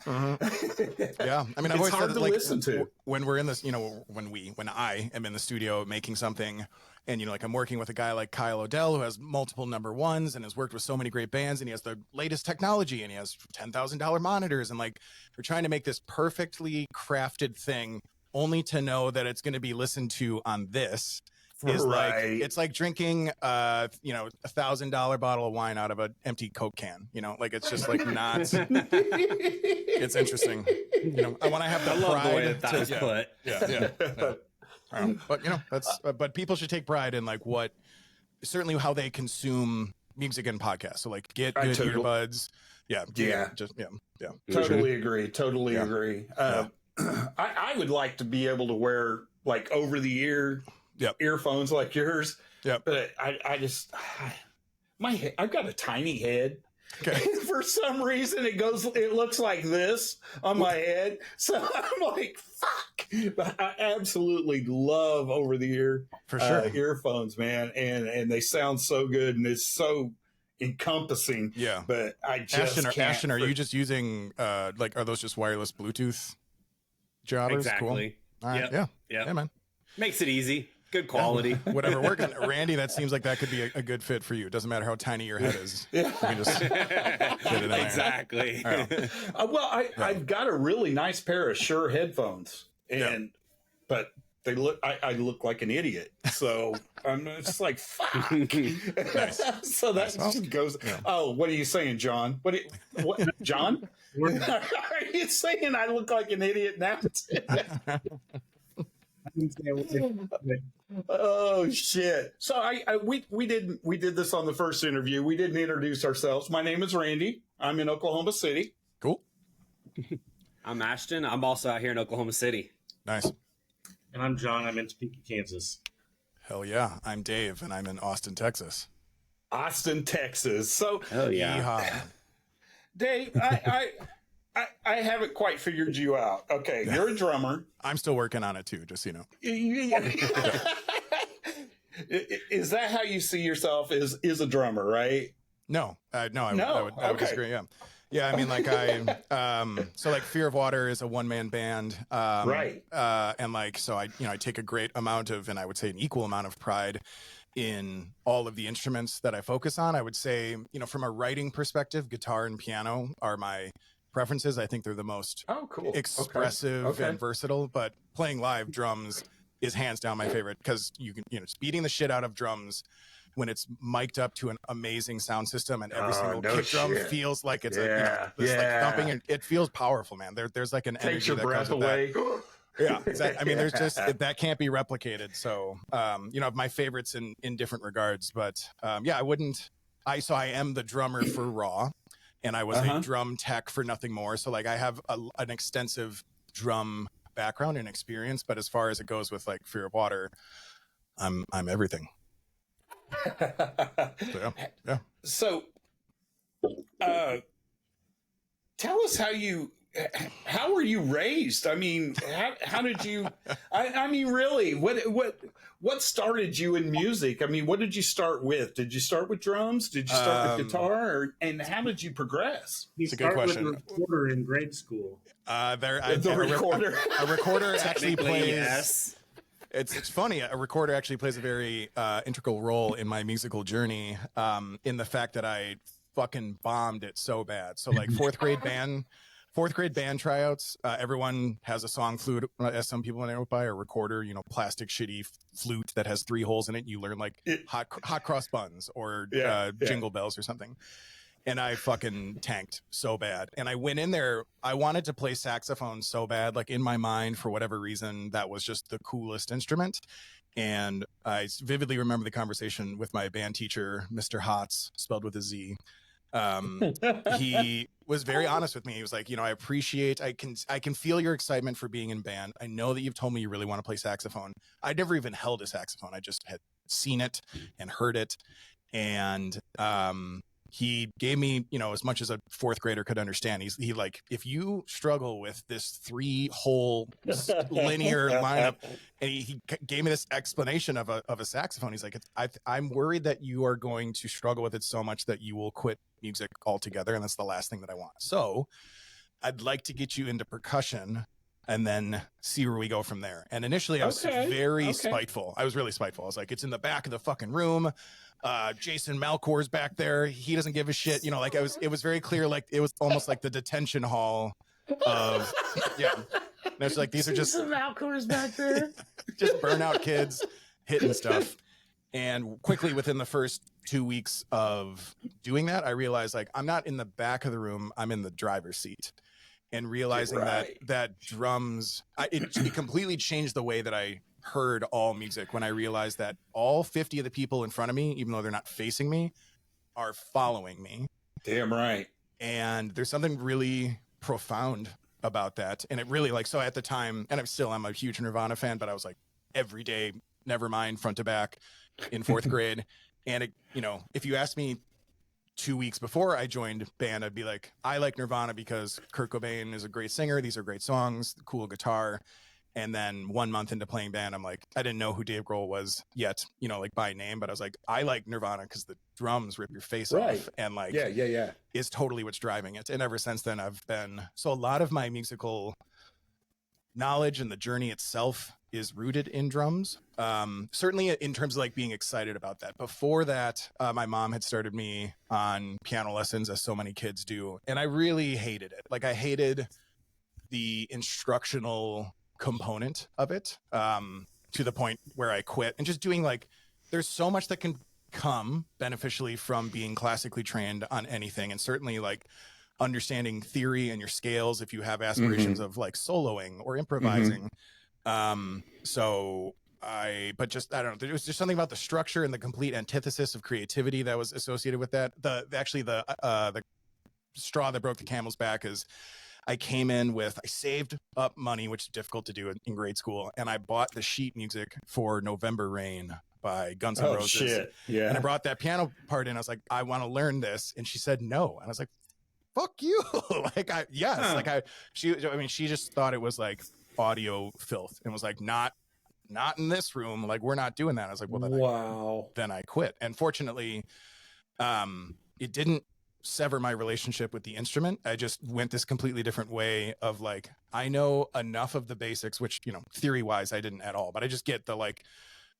Speaker 6: Yeah, I mean, I've always
Speaker 3: hard
Speaker 6: said that,
Speaker 3: to
Speaker 6: like,
Speaker 3: listen to
Speaker 6: when we're in this, you know, when I am in the studio making something, and, you know, like, I'm working with a guy like Kyle O'Dell, who has multiple #1s and has worked with so many great bands, and he has the latest technology, and he has $10,000 monitors, and like, we're trying to make this perfectly crafted thing, only to know that it's going to be listened to on this. Like, it's like drinking you know, $1,000 bottle of wine out of an empty Coke can, you know, like, it's just like not it's interesting, you know. I want to have the pride.
Speaker 2: The way that was put.
Speaker 6: But, you know, that's but people should take pride in, like, what certainly how they consume music and podcasts. So, like, get good earbuds.
Speaker 3: Totally agree. I would like to be able to wear, like, over the ear earphones like yours. But I've got a tiny head. Okay. For some reason it looks like this on my head. So I'm like, fuck. But I absolutely love over the ear earphones, man. And they sound so good, and it's so encompassing. Yeah. But I just
Speaker 6: Ashton, are you just using like, are those just wireless Bluetooth jobbers?
Speaker 2: Exactly.
Speaker 6: Cool. All right. Yeah, man.
Speaker 2: Makes it easy. Good quality.
Speaker 6: Whatever working. Randy, that seems like that could be a good fit for you. It doesn't matter how tiny your head is. You can just get it in there.
Speaker 2: Exactly.
Speaker 3: I've got a really nice pair of Shure headphones, but they look. I look like an idiot, so I'm just like, fuck. Nice. So that just goes. Yeah. Oh, what are you saying, John? What John? Are you saying I look like an idiot now? Oh shit! So we did this on the first interview. We didn't introduce ourselves. My name is Randy. I'm in Oklahoma City.
Speaker 6: Cool.
Speaker 2: I'm Ashton. I'm also out here in Oklahoma City.
Speaker 6: Nice.
Speaker 5: And I'm John. I'm in Topeka, Kansas.
Speaker 6: Hell yeah! I'm Dave, and I'm in Austin, Texas.
Speaker 3: Austin, Texas. So
Speaker 2: hell yeah,
Speaker 6: yeehaw.
Speaker 3: Dave, I haven't quite figured you out. Okay, you're a drummer.
Speaker 6: I'm still working on it too, just so you know.
Speaker 3: Is that how you see yourself? Is a drummer, right?
Speaker 6: No, I would disagree. Yeah. I mean, like, so like Fear of Water is a one-man band,
Speaker 3: right?
Speaker 6: And like, so I take a great amount of, and I would say an equal amount of pride in all of the instruments that I focus on. I would say, you know, from a writing perspective, guitar and piano are my preferences. I think they're the most expressive and versatile, but playing live drums is hands down my favorite, because you can, you know, just beating the shit out of drums when it's mic'd up to an amazing sound system, and every single kick drum feels like it's like thumping, and it feels powerful, man. There's like an energy that comes with that. Yeah, exactly. I mean, there's just that can't be replicated. So, you know, my favorites in different regards, but yeah, I am the drummer for Raw, and I was a drum tech for Nothing More. So like, I have an extensive drum background and experience, but as far as it goes with like Fear of Water, I'm everything. So,
Speaker 3: So, tell us how you how were you raised? I mean, how did you? I mean, really, what started you in music? I mean, what did you start with? Did you start with drums? Did you start with guitar? And how did you progress?
Speaker 5: You
Speaker 6: It's a good
Speaker 5: start with
Speaker 6: question.
Speaker 5: a recorder in grade school.
Speaker 3: The recorder.
Speaker 6: A recorder actually plays.
Speaker 2: Yes.
Speaker 6: It's funny. A recorder actually plays a very integral role in my musical journey. In the fact that I fucking bombed it so bad. So like fourth grade band tryouts. Everyone has a song flute, as some people know by a recorder. You know, plastic shitty flute that has 3 holes in it. You learn like hot cross buns or jingle bells or something. And I fucking tanked so bad. And I went in there, I wanted to play saxophone so bad, like in my mind, for whatever reason, that was just the coolest instrument. And I vividly remember the conversation with my band teacher, Mr. Hotz, spelled with a Z. He was very honest with me. He was like, you know, I can feel your excitement for being in band. I know that you've told me you really want to play saxophone. I'd never even held a saxophone. I just had seen it and heard it. And, he gave me, you know, as much as a 4th grader could understand. He like, if you struggle with this 3-hole linear lineup, and he gave me this explanation of a saxophone. He's like, I'm worried that you are going to struggle with it so much that you will quit music altogether, and that's the last thing that I want. So I'd like to get you into percussion and then see where we go from there. And initially I was very spiteful. I was really spiteful. I was like, it's in the back of the fucking room. Jason Malcor's back there. He doesn't give a shit. You know, like it was very clear. Like it was almost like the detention hall of, yeah. And it's like, these are just
Speaker 5: Malcor's back there.
Speaker 6: just burnout kids hitting stuff. And quickly within the first 2 weeks of doing that, I realized like, I'm not in the back of the room. I'm in the driver's seat. And realizing that drums, it completely changed the way that I heard all music when I realized that all 50 of the people in front of me, even though they're not facing me, are following me.
Speaker 3: Damn right.
Speaker 6: And there's something really profound about that. And it really like, so at the time, and I'm a huge Nirvana fan, but I was like every day, Nevermind, front to back in 4th grade. And it, you know, if you asked me 2 weeks before I joined band, I'd be like, I like Nirvana because Kurt Cobain is a great singer. These are great songs, cool guitar. And then 1 month into playing band, I'm like, I didn't know who Dave Grohl was yet, you know, like by name, but I was like, I like Nirvana because the drums rip your face off. And like,
Speaker 3: yeah,
Speaker 6: is totally what's driving it. And ever since then, so a lot of my musical knowledge and the journey itself is rooted in drums. Certainly in terms of like being excited about that. Before that, my mom had started me on piano lessons, as so many kids do. And I really hated it. Like I hated the instructional component of it, to the point where I quit. And just doing like, there's so much that can come beneficially from being classically trained on anything. And certainly like understanding theory and your scales if you have aspirations of like soloing or improvising. But just, I don't know, there was just something about the structure and the complete antithesis of creativity that was associated with that. The straw that broke the camel's back is I saved up money, which is difficult to do in grade school. And I bought the sheet music for November Rain by Guns N' Roses.
Speaker 3: Shit. Yeah.
Speaker 6: And I brought that piano part in. I was like, I want to learn this. And she said, no. And I was like, fuck you. She just thought it was like audio filth and was like, not in this room. Like, we're not doing that. I was like, well, then I quit. And fortunately, it didn't sever my relationship with the instrument. I just went this completely different way of like, I know enough of the basics, which, you know, theory wise, I didn't at all, but I just get the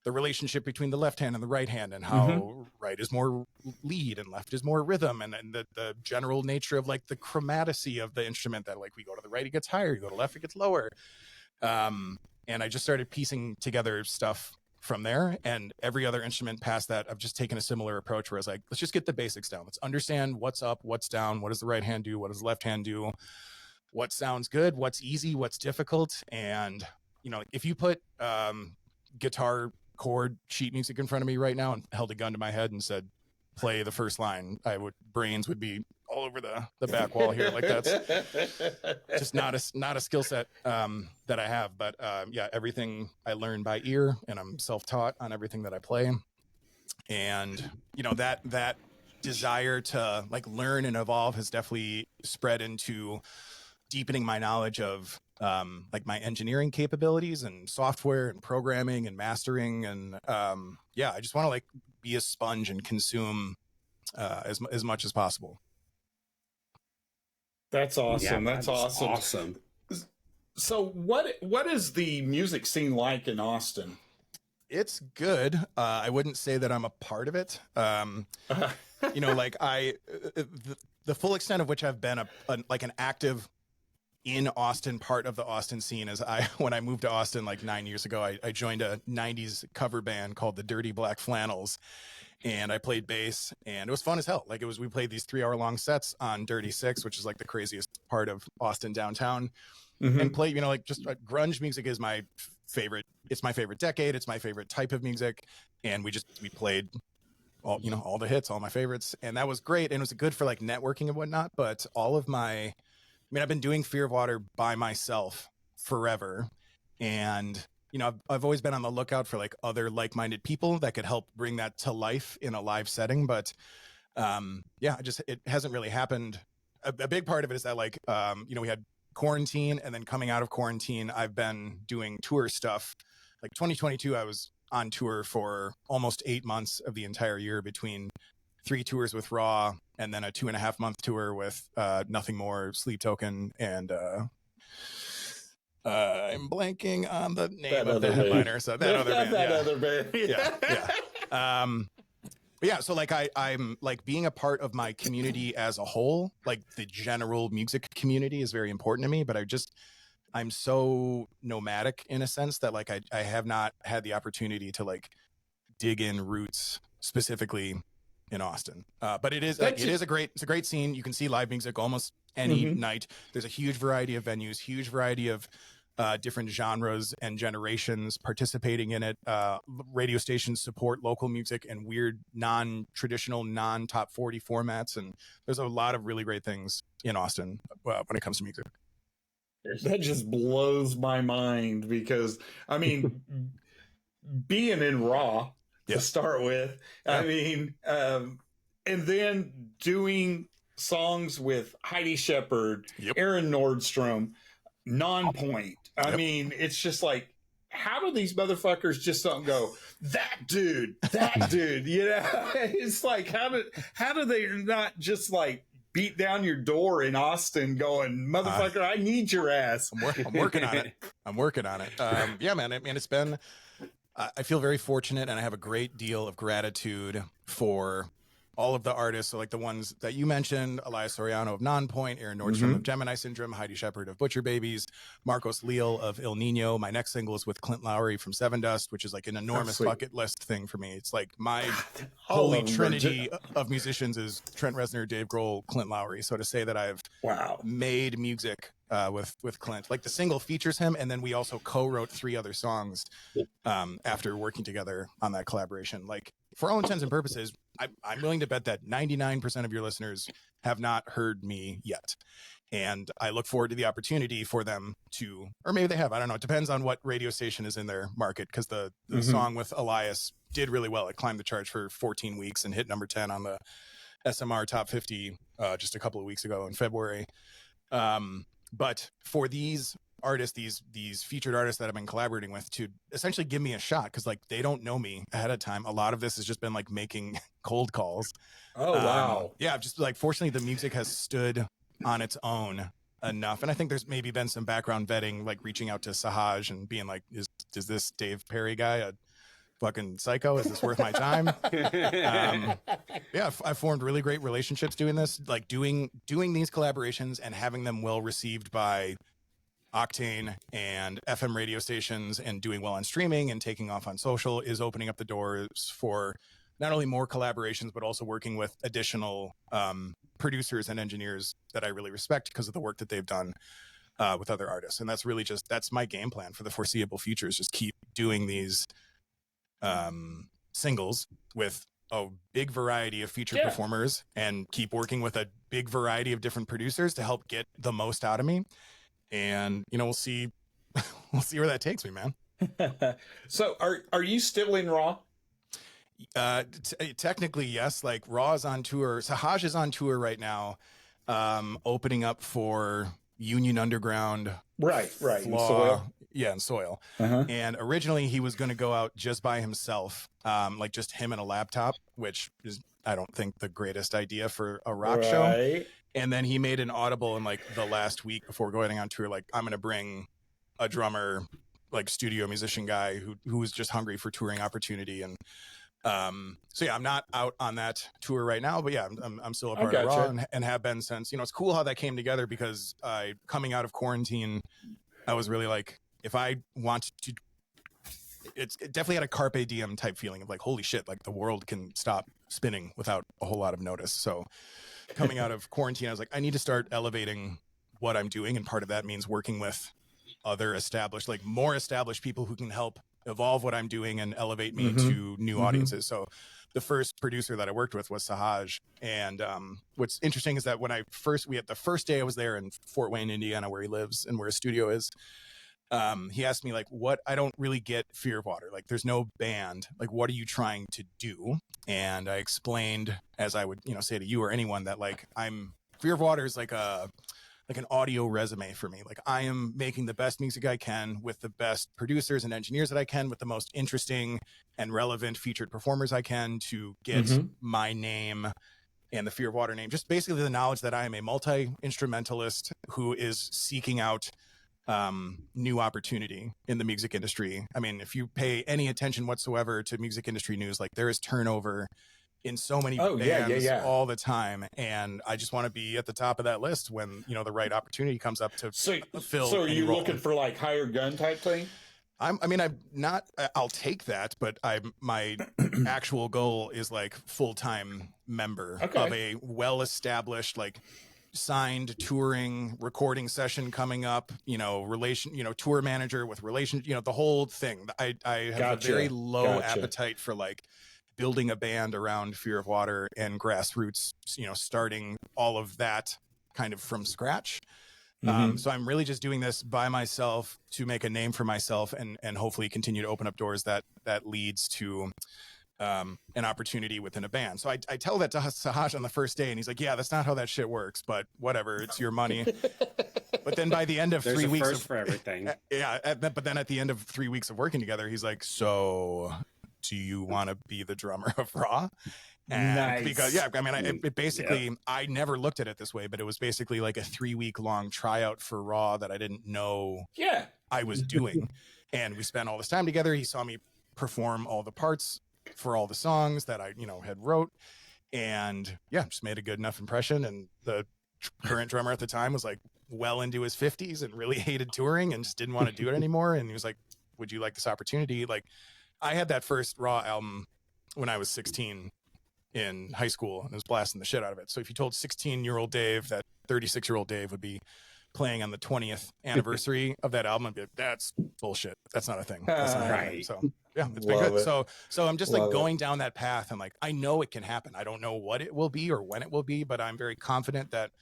Speaker 6: relationship between the left hand and the right hand and how right is more lead and left is more rhythm. And the general nature of like the chromaticity of the instrument that like we go to the right, it gets higher, you go to the left, it gets lower. And I just started piecing together stuff from there, and every other instrument past that, I've just taken a similar approach where I was like, let's just get the basics down. Let's understand what's up, what's down, what does the right hand do, what does the left hand do, what sounds good, what's easy, what's difficult. And, you know, if you put guitar chord sheet music in front of me right now and held a gun to my head and said, play the first line, brains would be all over the back wall here. Like that's just not a skill set that I have. But yeah, everything I learn by ear, and I'm self-taught on everything that I play. And you know, that desire to like learn and evolve has definitely spread into deepening my knowledge of like my engineering capabilities and software and programming and mastering. And yeah, I just want to like be a sponge and consume as much as possible.
Speaker 3: That's awesome.
Speaker 2: Yeah,
Speaker 3: That's
Speaker 2: that's
Speaker 3: awesome. So what is the music scene like in Austin?
Speaker 6: It's good. I wouldn't say that I'm a part of it. You know, like the full extent of which I've been like an active in Austin part of the Austin scene is when I moved to Austin like 9 years ago, I joined a 90s cover band called the Dirty Black Flannels, and I played bass, and it was fun as hell. Like we played these 3-hour-long sets on Dirty Six, which is like the craziest part of Austin downtown. And play, you know, like just grunge music is my favorite. It's my favorite decade. It's my favorite type of music. And we played all, you know, all the hits, all my favorites. And that was great. And it was good for like networking and whatnot. But I've been doing Fear of Water by myself forever. And, you know, I've always been on the lookout for like other like-minded people that could help bring that to life in a live setting. But yeah, it hasn't really happened. A big part of it is that like, you know, we had quarantine, and then coming out of quarantine, I've been doing tour stuff. Like 2022, I was on tour for almost 8 months of the entire year, between 3 tours with Raw and then a 2.5-month tour with Nothing More, Sleep Token, and I'm blanking on the name of the headliner. So that other band.
Speaker 3: Other band.
Speaker 6: Yeah. Yeah, so like I'm like being a part of my community as a whole, like the general music community is very important to me, but I'm so nomadic in a sense that like I have not had the opportunity to like dig in roots specifically in Austin. But it's a great scene. You can see live music almost any night. There's a huge variety of venues, huge variety of different genres and generations participating in it. Radio stations support local music and weird non-traditional, non-top 40 formats, and there's a lot of really great things in Austin when it comes to music.
Speaker 3: That just blows my mind, because I mean, being in Raw to start with, I mean, and then doing songs with Heidi Shepard, Aaron Nordstrom, Non-Point. I mean, it's just like, how do these motherfuckers just don't go, that dude, you know? It's like, how do they not just like beat down your door in Austin going, motherfucker, I need your ass.
Speaker 6: I'm working on it. Yeah, man. I mean, it's been, I feel very fortunate, and I have a great deal of gratitude for all of the artists. So like the ones that you mentioned, Elias Soriano of Non-Point, Aaron Nordstrom of Gemini Syndrome, Heidi Shepard of Butcher Babies, Marcos Leal of Il Nino. My next single is with Clint Lowry from Seven Dust, which is like an enormous bucket list thing for me. It's like my holy trinity of musicians is Trent Reznor, Dave Grohl, Clint Lowry. So to say that I've made music with Clint, like the single features him, and then we also co-wrote 3 other songs after working together on that collaboration. Like, for all intents and purposes, I'm willing to bet that 99% of your listeners have not heard me yet. And I look forward to the opportunity for them to, or maybe they have, I don't know. It depends on what radio station is in their market, because the song with Elias did really well. It climbed the charts for 14 weeks and hit number 10 on the SMR Top 50 just a couple of weeks ago in February. But for these artists, these featured artists that I've been collaborating with, to essentially give me a shot, because like they don't know me ahead of time. A lot of this has just been like making cold calls.
Speaker 3: Oh, wow.
Speaker 6: Yeah, just like fortunately the music has stood on its own enough. And I think there's maybe been some background vetting, like reaching out to Sahaj and being like, is this Dave Perry guy a fucking psycho? Is this worth my time? Yeah, I've formed really great relationships doing this, like doing these collaborations and having them well received by Octane and FM radio stations, and doing well on streaming and taking off on social is opening up the doors for not only more collaborations, but also working with additional producers and engineers that I really respect because of the work that they've done with other artists. And that's really that's my game plan for the foreseeable future, is just keep doing these singles with a big variety of featured performers, and keep working with a big variety of different producers to help get the most out of me. And, you know, we'll see where that takes me, man.
Speaker 3: So are you still in Raw?
Speaker 6: Technically, yes. Like, Raw is on tour. Sahaj is on tour right now, opening up for Union Underground,
Speaker 3: Right.
Speaker 6: Flaw,
Speaker 3: And Soil.
Speaker 6: Yeah, and Soil. And originally he was going to go out just by himself, like just him and a laptop, which is, I don't think, the greatest idea for a rock show. And then he made an audible in like the last week before going on tour, like, I'm going to bring a drummer, like studio musician guy who was just hungry for touring opportunity. And so yeah, I'm not out on that tour right now, but yeah, I'm still a part of Raw and have been since. You know, it's cool how that came together, because coming out of quarantine, I was really like, if I want to, it definitely had a carpe diem type feeling of like, holy shit, like the world can stop spinning without a whole lot of notice. So coming out of quarantine, I was like, I need to start elevating what I'm doing, and part of that means working with other established, like more established people who can help evolve what I'm doing and elevate me to new audiences. So the first producer that I worked with was Sahaj. And what's interesting is that when the first day I was there in Fort Wayne, Indiana, where he lives and where his studio is, he asked me like, what, I don't really get Fear of Water. Like, there's no band. Like, what are you trying to do? And I explained, as I would, say to you or anyone, that like, Fear of Water is like an audio resume for me. Like, I am making the best music I can with the best producers and engineers that I can, with the most interesting and relevant featured performers I can, to get my name and the Fear of Water name. Just basically the knowledge that I am a multi-instrumentalist who is seeking out new opportunity in the music industry. I mean, if you pay any attention whatsoever to music industry news, like, there is turnover in so many bands all the time, and I just want to be at the top of that list when the right opportunity comes up to fill. So
Speaker 3: are you looking for like hired gun type thing?
Speaker 6: I'm not. I'll take that, but my actual goal is like full-time member of a well-established, like, signed touring recording session coming up, tour manager with relation, the whole thing. I have a very low appetite for like building a band around Fear of Water and grassroots, starting all of that kind of from scratch. So I'm really just doing this by myself to make a name for myself and hopefully continue to open up doors that leads to an opportunity within a band. So I tell that to Sahaj on the first day, and he's like, yeah, that's not how that shit works, but whatever, it's your money. But then by the end of 3 weeks
Speaker 2: for everything.
Speaker 6: But then at the end of 3 weeks of working together, he's like, so do you want to be the drummer of Raw? And
Speaker 2: nice.
Speaker 6: Because it basically, I never looked at it this way, but it was basically like a 3-week long tryout for Raw that I didn't know I was doing. And we spent all this time together. He saw me perform all the parts for all the songs that I, had wrote, and just made a good enough impression. And the current drummer at the time was like well into his 50s and really hated touring and just didn't want to do it anymore. And he was like, would you like this opportunity? Like, I had that first Raw album when I was 16 in high school and was blasting the shit out of it. So if you told 16-year-old Dave that 36-year-old Dave would be playing on the 20th anniversary of that album, I'd be like, that's bullshit. That's not a thing. That's not right. So yeah, it's been good. So I'm just like going down that path, and like, I know it can happen. I don't know what it will be or when it will be, but I'm very confident that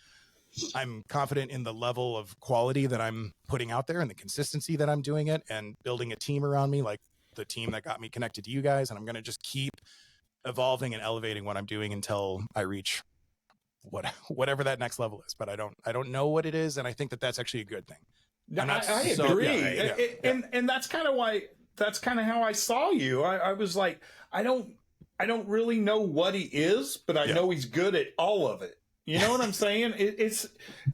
Speaker 6: I'm confident in the level of quality that I'm putting out there and the consistency that I'm doing it, and building a team around me, like the team that got me connected to you guys. And I'm going to just keep evolving and elevating what I'm doing until I reach whatever that next level is. But I don't know what it is, and I think that that's actually a good thing.
Speaker 3: I agree. And that's kind of why, that's kind of how I saw you. I was like, I don't really know what he is, but I know he's good at all of it. You know what I'm saying?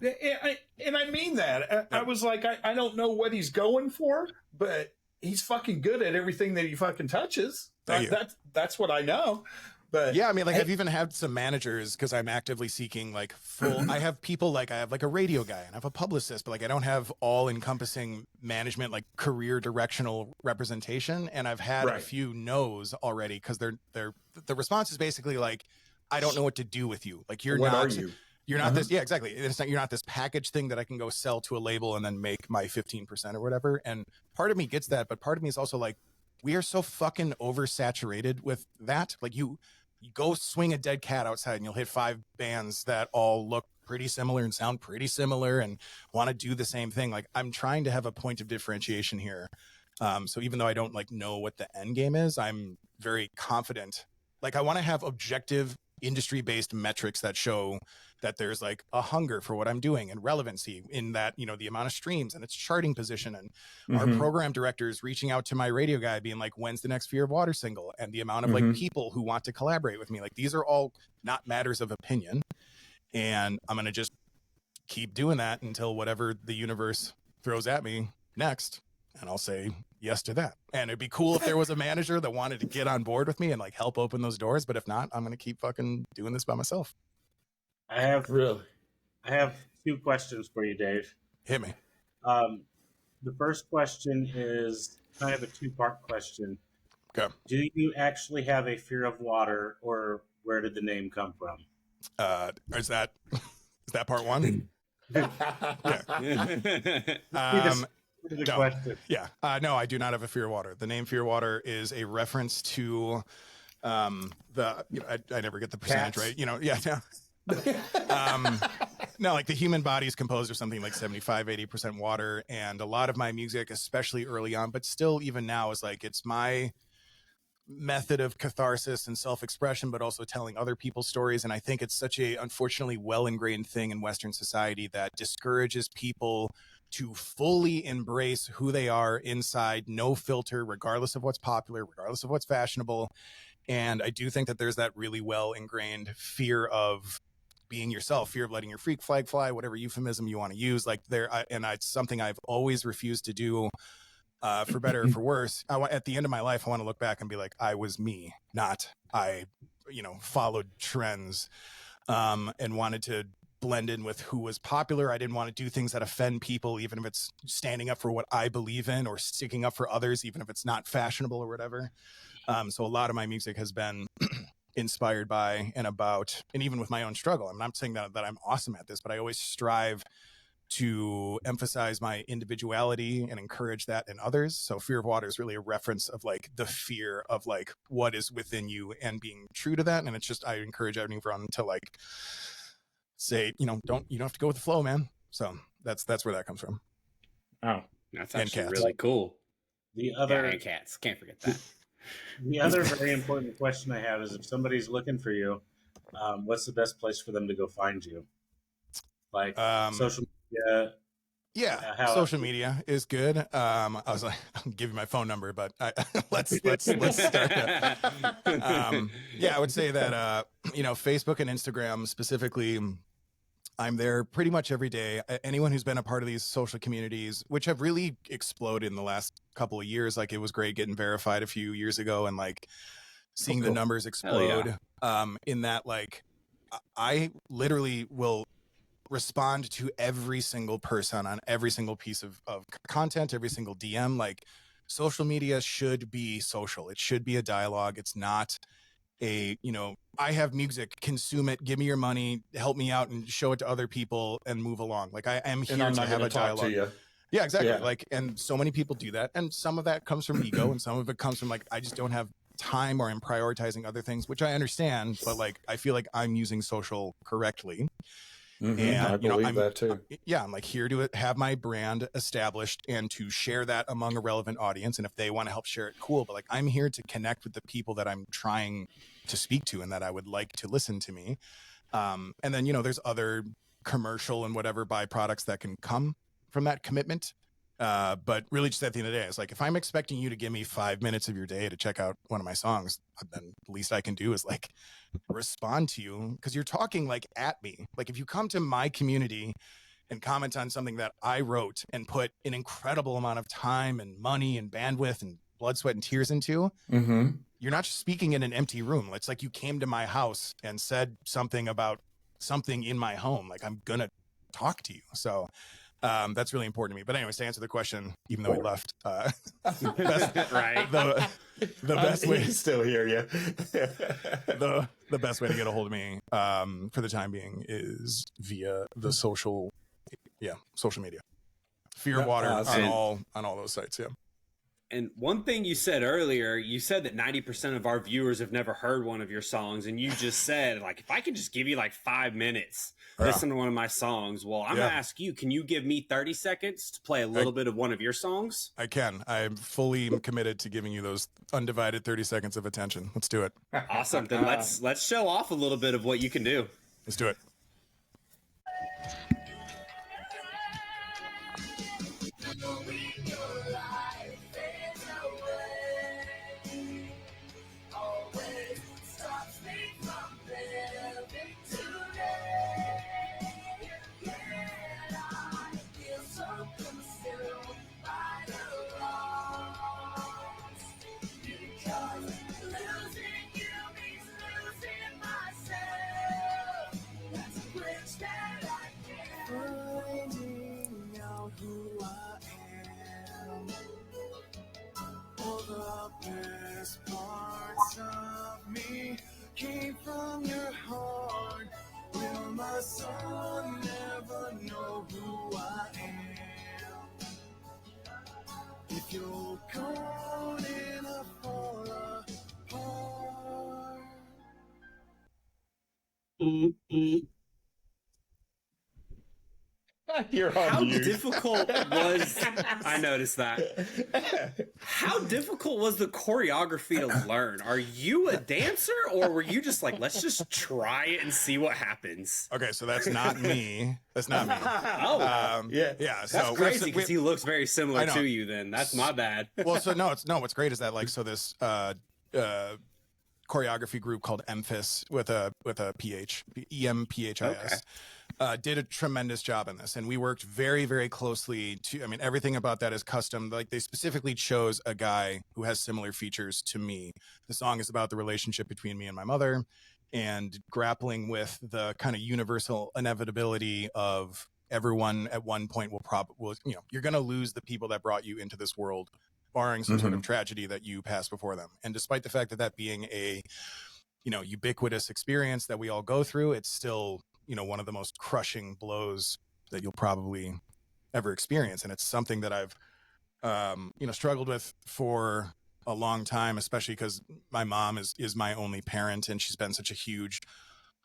Speaker 3: And I mean that. I was like, I don't know what he's going for, but he's fucking good at everything that he fucking touches. That's what I know. But
Speaker 6: yeah, I mean, like, I've even had some managers, because I'm actively seeking like full. I have people, like, I have like a radio guy and I have a publicist, but like I don't have all encompassing management, like career directional representation. And I've had a few no's already, because the response is basically like, I don't know what to do with you. Like, you're not this. Yeah, exactly. You're not this package thing that I can go sell to a label and then make my 15% or whatever. And part of me gets that, but part of me is also like, we are so fucking oversaturated with that. Like, you go swing a dead cat outside and you'll hit 5 bands that all look pretty similar and sound pretty similar and want to do the same thing. Like, I'm trying to have a point of differentiation here. So even though I don't like know what the end game is, I'm very confident. Like, I want to have objective industry-based metrics that show that there's like a hunger for what I'm doing and relevancy in that, you know, the amount of streams and its charting position, and our program directors reaching out to my radio guy being like, when's the next Fear of Water single, and the amount of like people who want to collaborate with me. Like, these are all not matters of opinion, and I'm going to just keep doing that until whatever the universe throws at me next, and I'll say yes to that. And it'd be cool if there was a manager that wanted to get on board with me and like help open those doors, but if not, I'm going to keep fucking doing this by myself.
Speaker 5: I have two questions for you, Dave.
Speaker 6: Hit me.
Speaker 5: The first question is kind of a two-part question.
Speaker 6: Okay.
Speaker 5: Do you actually have a fear of water, or where did the name come from?
Speaker 6: Is that part one?
Speaker 5: The question.
Speaker 6: Yeah. No, I do not have a fear of water. The name Fear of Water is a reference to I never get the percentage right. You know, yeah. No, like the human body is composed of something like 75-80% water, and a lot of my music, especially early on, but still even now, is like, it's my method of catharsis and self-expression, but also telling other people's stories. And I think it's such a unfortunately well-ingrained thing in Western society that discourages people to fully embrace who they are inside, no filter, regardless of what's popular, regardless of what's fashionable. And I do think that there's that really well-ingrained fear of being yourself, fear of letting your freak flag fly, whatever euphemism you want to use. Like it's something I've always refused to do, for better or for worse. At the end of my life, I want to look back and be like, I was me, not I, followed trends, and wanted to blend in with who was popular. I didn't want to do things that offend people, even if it's standing up for what I believe in, or sticking up for others, even if it's not fashionable or whatever. So a lot of my music has been inspired by and about, and even with my own struggle. I'm not saying that I'm awesome at this, but I always strive to emphasize my individuality and encourage that in others. So Fear of Water is really a reference of like the fear of like what is within you and being true to that. And it's just, I encourage everyone to like say, you don't have to go with the flow, man. So that's where that comes from.
Speaker 2: Oh, that's actually really cool.
Speaker 5: The other
Speaker 2: and cats, can't forget that.
Speaker 5: The other very important question I have is, if somebody's looking for you, what's the best place for them to go find you? Like social media?
Speaker 6: Yeah, social media is good. I was like, I'll give you my phone number, but let's start. Yeah, I would say that Facebook and Instagram specifically, I'm there pretty much every day. Anyone who's been a part of these social communities, which have really exploded in the last couple of years, like it was great getting verified a few years ago and like seeing the numbers explode. In that, like, I literally will respond to every single person on every single piece of content, every single DM. Like, social media should be social. It should be a dialogue. It's not I have music, consume it, give me your money, help me out and show it to other people and move along. Like, I am here to have a dialogue. Yeah, exactly. Yeah. Like, and so many people do that. And some of that comes from ego and some of it comes from like, I just don't have time, or I'm prioritizing other things, which I understand, but like, I feel like I'm using social correctly. And
Speaker 3: I believe that too.
Speaker 6: Yeah, I'm like here to have my brand established and to share that among a relevant audience. And if they want to help share it, cool. But like, I'm here to connect with the people that I'm trying to speak to and that I would like to listen to me. And then, there's other commercial and whatever byproducts that can come from that commitment. But really, just at the end of the day, it's like, if I'm expecting you to give me 5 minutes of your day to check out one of my songs, then the least I can do is like respond to you, because you're talking like at me. Like, if you come to my community and comment on something that I wrote and put an incredible amount of time and money and bandwidth and blood, sweat, and tears into, you're not just speaking in an empty room. It's like you came to my house and said something about something in my home. Like, I'm gonna talk to you. So that's really important to me. But anyways, to answer the question, even though he left, right? The best way,
Speaker 3: he's still here, yeah.
Speaker 6: the best way to get a hold of me, for the time being, is via the social media. Fear of Water on all those sites. Yeah.
Speaker 2: And one thing you said earlier, you said that 90% of our viewers have never heard one of your songs. And you just said, like, if I could just give you like 5 minutes, listen to one of my songs. Well, I'm going to ask you, can you give me 30 seconds to play a little bit of one of your songs?
Speaker 6: I can. I'm fully committed to giving you those undivided 30 seconds of attention. Let's do it.
Speaker 2: Awesome. Then let's show off a little bit of what you can do.
Speaker 6: Let's do it.
Speaker 1: Came from your heart. Will my son never know who I am? If you're caught in a fall apart.
Speaker 3: You're on
Speaker 2: How
Speaker 3: mute.
Speaker 2: difficult was I noticed that? How difficult was the choreography to learn? Are you a dancer, or were you just like, let's just try it and see what happens?
Speaker 6: Okay, so that's not me. That's not me.
Speaker 3: Yeah.
Speaker 2: That's
Speaker 6: So
Speaker 2: crazy because he looks very similar
Speaker 6: I know.
Speaker 2: to you. Then that's my bad.
Speaker 6: Well, so what's great is that like so this choreography group called Emphis with a PH EMPHIS did a tremendous job in this, and we worked very, very closely to. I mean, everything about that is custom. Like they specifically chose a guy who has similar features to me. The song is about the relationship between me and my mother, and grappling with the kind of universal inevitability of everyone at one point will you're going to lose the people that brought you into this world, barring some sort of tragedy that you pass before them. And despite the fact that being a ubiquitous experience that we all go through, it's still one of the most crushing blows that you'll probably ever experience. And it's something that I've struggled with for a long time, especially because my mom is my only parent, and she's been such a huge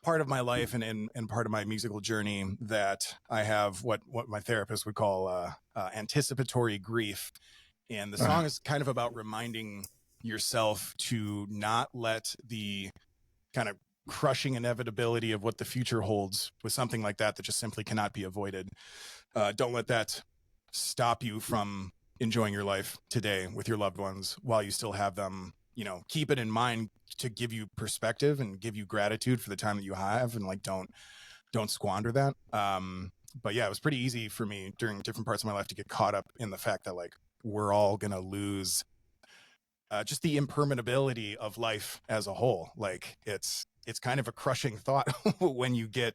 Speaker 6: part of my life and part of my musical journey that I have what my therapist would call anticipatory grief. And the song is kind of about reminding yourself to not let the kind of crushing inevitability of what the future holds with something like that just simply cannot be avoided. Don't let that stop you from enjoying your life today with your loved ones while you still have them. Keep it in mind to give you perspective and give you gratitude for the time that you have, and like don't squander that. But yeah, it was pretty easy for me during different parts of my life to get caught up in the fact that like we're all gonna lose just the impermeability of life as a whole. Like it's kind of a crushing thought when you get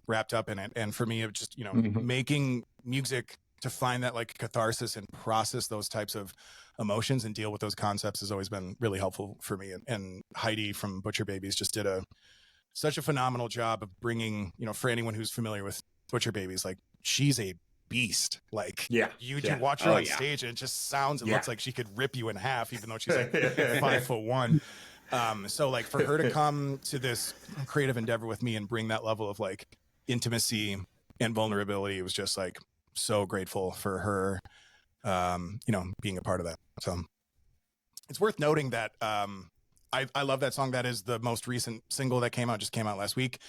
Speaker 6: wrapped up in it. And for me, it just making music to find that like catharsis and process those types of emotions and deal with those concepts has always been really helpful for me. And Heidi from Butcher Babies just did such a phenomenal job of bringing, for anyone who's familiar with Butcher Babies, like she's a beast. Like you watch her on stage and it just sounds and looks like she could rip you in half, even though she's like 5'1". So like for her to come to this creative endeavor with me and bring that level of like intimacy and vulnerability, it was just like so grateful for her, being a part of that. So it's worth noting that I love that song. That is the most recent single that just came out last week.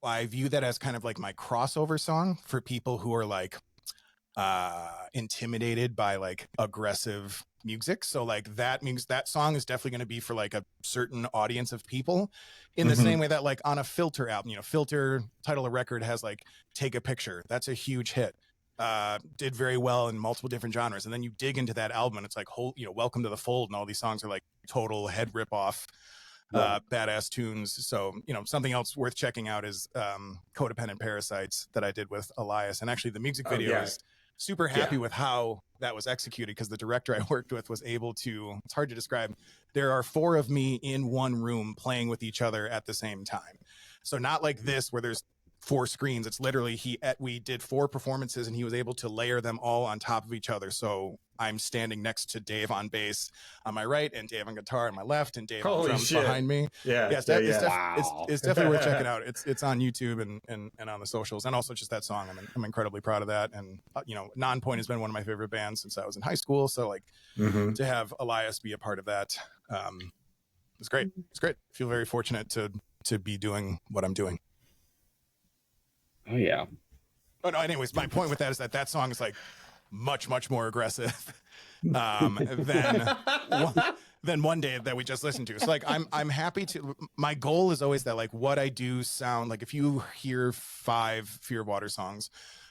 Speaker 6: I view that as kind of like my crossover song for people who are like intimidated by like aggressive music. So like that means that song is definitely going to be for like a certain audience of people, in the same way that like on a Filter album, Filter title of record has like Take a Picture. That's a huge hit. Did very well in multiple different genres. And then you dig into that album and it's like Welcome to the Fold, and all these songs are like total head rip off badass tunes. So something else worth checking out is Codependent Parasites that I did with Elias, and actually the music video is super happy with how that was executed, because the director I worked with was able to, it's hard to describe, there are 4 of me in one room playing with each other at the same time. So not like this where there's 4 screens. It's literally we did 4 performances and he was able to layer them all on top of each other. So I'm standing next to Dave on bass on my right and Dave on guitar on my left and Dave on drums behind me.
Speaker 3: Yeah.
Speaker 6: Yes, it's definitely worth checking out. It's on YouTube and on the socials, and also just that song. I'm incredibly proud of that. And Non-Point has been one of my favorite bands since I was in high school. So like to have Elias be a part of that, it's great. It's great. I feel very fortunate to be doing what I'm doing.
Speaker 2: Oh yeah.
Speaker 6: But no, anyways, my point with that is that song is like much more aggressive than One Day that we just listened to. So like I'm happy to. My goal is always that like what I do sound like. If you hear 5 Fear of Water songs,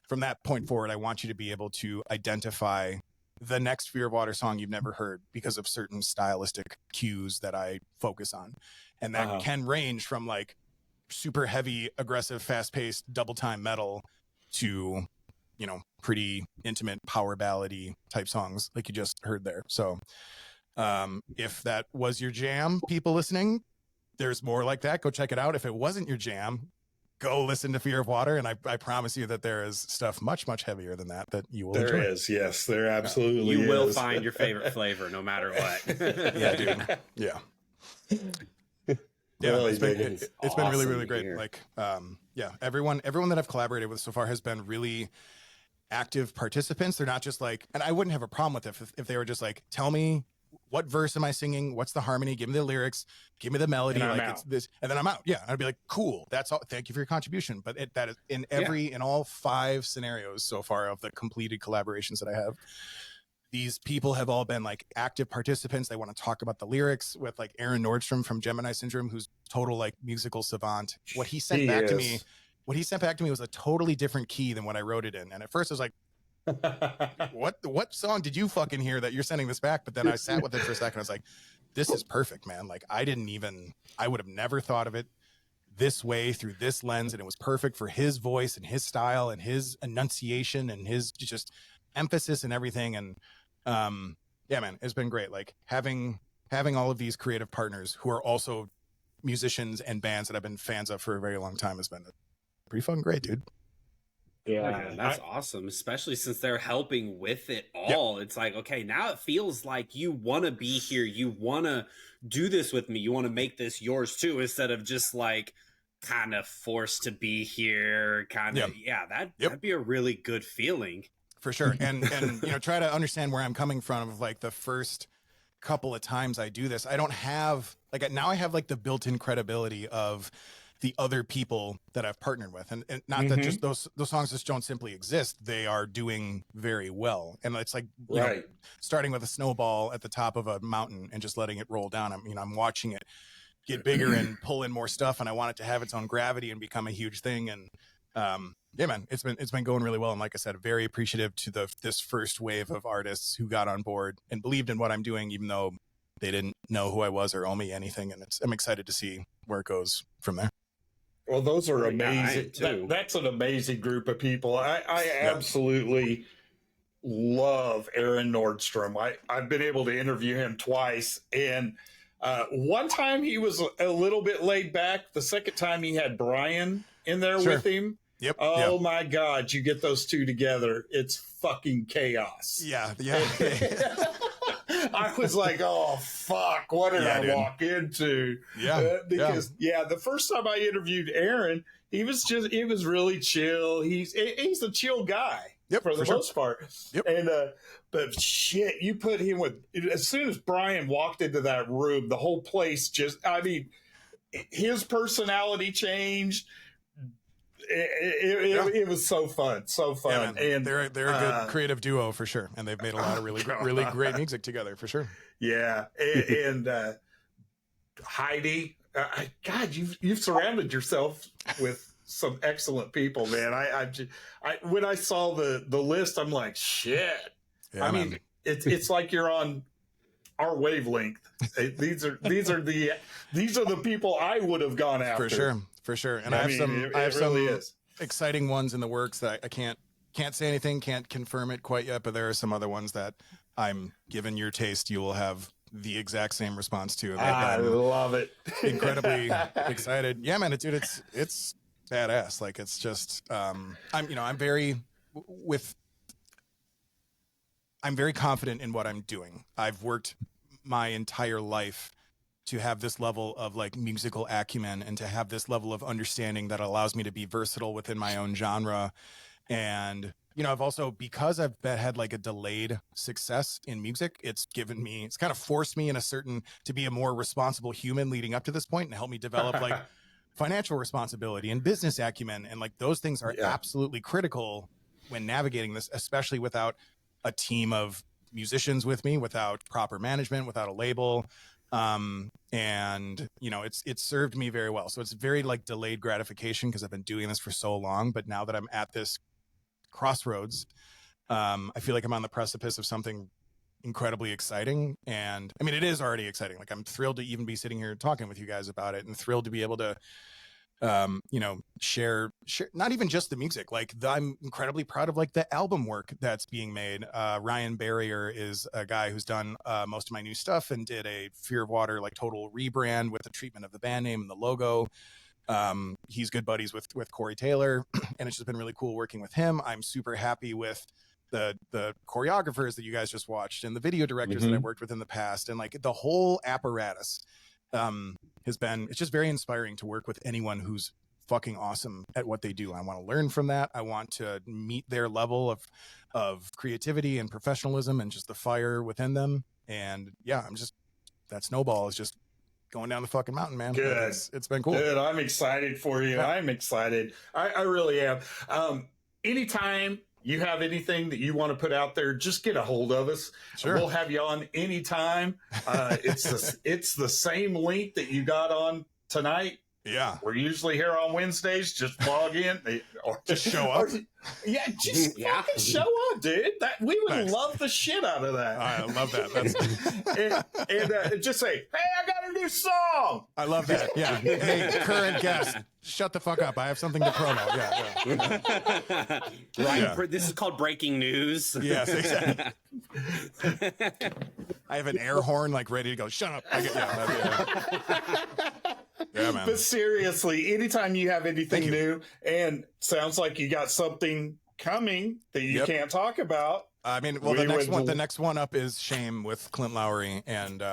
Speaker 6: from that point forward, I want you to be able to identify the next Fear of Water song you've never heard because of certain stylistic cues that I focus on, and that can range from like super heavy, aggressive, fast-paced, double-time metal to, pretty intimate power ballady type songs like you just heard there. So if that was your jam, people listening, there's more like that. Go check it out. If it wasn't your jam, go listen to Fear of Water. And I promise you that there is stuff much heavier than that you will enjoy.
Speaker 3: There is, yes, there absolutely
Speaker 2: you
Speaker 3: is.
Speaker 2: will find your favorite flavor no matter what.
Speaker 6: Yeah, dude. Yeah. Yeah,
Speaker 3: Really
Speaker 6: it's been
Speaker 2: awesome
Speaker 6: really, really
Speaker 2: to
Speaker 6: great.
Speaker 2: hear.
Speaker 6: Like, everyone that I've collaborated with so far has been really active participants. They're not just like, and I wouldn't have a problem with it if they were just like, tell me what verse am I singing? What's the harmony? Give me the lyrics, give me the melody.
Speaker 3: And
Speaker 6: like it's this, and then I'm out. Yeah. I'd be like, cool. That's all. Thank you for your contribution. But that is in all 5 scenarios so far of the completed collaborations that I have. These people have all been like active participants. They want to talk about the lyrics with like Aaron Nordstrom from Gemini Syndrome, who's total like musical savant. What he sent back to me was a totally different key than what I wrote it in. And at first I was like, what song did you fucking hear that you're sending this back? But then I sat with it for a second. I was like, this is perfect, man. Like I would have never thought of it this way through this lens. And it was perfect for his voice and his style and his enunciation and his just emphasis and everything. And yeah, man, it's been great. Like having all of these creative partners who are also musicians and bands that I've been fans of for a very long time has been pretty fucking great, dude.
Speaker 2: Yeah, that's awesome, especially since they're helping with it all. Yep. It's like, okay, now it feels like you want to be here. You want to do this with me. You want to make this yours too, instead of just like kind of forced to be here. Kind of, that'd be a really good feeling.
Speaker 6: For sure. And try to understand where I'm coming from of like the first couple of times I do this. I don't have like, now I have like the built-in credibility of the other people that I've partnered with. And not that just those songs just don't simply exist. They are doing very well. And it's like, you know, starting with a snowball at the top of a mountain and just letting it roll down. I'm watching it get bigger and pull in more stuff. And I want it to have its own gravity and become a huge thing. And, yeah, man, it's been going really well. And like I said, very appreciative to this first wave of artists who got on board and believed in what I'm doing, even though they didn't know who I was or owe me anything. And I'm excited to see where it goes from there.
Speaker 3: Well, those are amazing. That's an amazing group of people. I absolutely love Aaron Nordstrom. I've been able to interview him twice. And one time he was a little bit laid back. The second time he had Brian in there with him.
Speaker 6: Yep.
Speaker 3: Oh my God, you get those two together, it's fucking chaos.
Speaker 6: Yeah.
Speaker 3: I was like, oh fuck, what did I walk into? Because the first time I interviewed Aaron, he was really chill. He's a chill guy for the most part. Yep. And but shit, you put him with, as soon as Brian walked into that room, the whole place his personality changed. It was so fun. Yeah, and
Speaker 6: they're a good creative duo for sure, and they've made a lot of really great music together for sure.
Speaker 3: Yeah, and Heidi, God, you've surrounded yourself with some excellent people, man. When I saw the list, I'm like, shit. Yeah, I mean, it's like you're on our wavelength. These are the people I would have gone after.
Speaker 6: For sure. And I have some exciting ones in the works that I can't say anything, can't confirm it quite yet, but there are some other ones that I'm given your taste, you will have the exact same response to.
Speaker 3: I love it.
Speaker 6: Incredibly excited. Yeah, man, dude, it's badass. Like, it's just, I'm very confident in what I'm doing. I've worked my entire life to have this level of like musical acumen and to have this level of understanding that allows me to be versatile within my own genre. And, I've also, because I've had like a delayed success in music, it's kind of forced me to be a more responsible human leading up to this point and help me develop like financial responsibility and business acumen. And like those things are absolutely critical when navigating this, especially without a team of musicians with me, without proper management, without a label. It's served me very well. So it's very like delayed gratification because I've been doing this for so long. But now that I'm at this crossroads, I feel like I'm on the precipice of something incredibly exciting. And I mean, it is already exciting. Like, I'm thrilled to even be sitting here talking with you guys about it, and thrilled to be able to share not even just the music. Like, I'm incredibly proud of like the album work that's being made. Ryan Barrier is a guy who's done most of my new stuff and did a Fear of Water like total rebrand with the treatment of the band name and the logo. He's good buddies with Corey Taylor, and it's just been really cool working with him. I'm super happy with the choreographers that you guys just watched and the video directors that I worked with in the past, and like the whole apparatus. It's just very inspiring to work with anyone who's fucking awesome at what they do. I want to learn from that. I want to meet their level of creativity and professionalism and just the fire within them. And yeah, that snowball is just going down the fucking mountain, man.
Speaker 3: Good.
Speaker 6: It's been cool.
Speaker 3: Good. I'm excited for you. I'm excited. I really am. Anytime you have anything that you want to put out there, just get a hold of us.
Speaker 6: Sure.
Speaker 3: We'll have you on anytime. It's the same link that you got on tonight.
Speaker 6: Yeah.
Speaker 3: We're usually here on Wednesdays. Just log in or
Speaker 6: just show up.
Speaker 3: Just fucking show up, dude. We would love the shit out of that.
Speaker 6: I love that.
Speaker 3: and just say, hey, I got a new song.
Speaker 6: I love that. Yeah. Hey, current guest, shut the fuck up. I have something to promote. Yeah.
Speaker 2: Right.
Speaker 6: Yeah.
Speaker 2: This is called breaking news.
Speaker 6: Yes, exactly. I have an air horn like ready to go. Shut up. Yeah, man.
Speaker 3: But seriously, anytime you have anything new, and sounds like you got something coming that you can't talk about.
Speaker 6: I mean, well, the next one up is Shame with Clint Lowry, and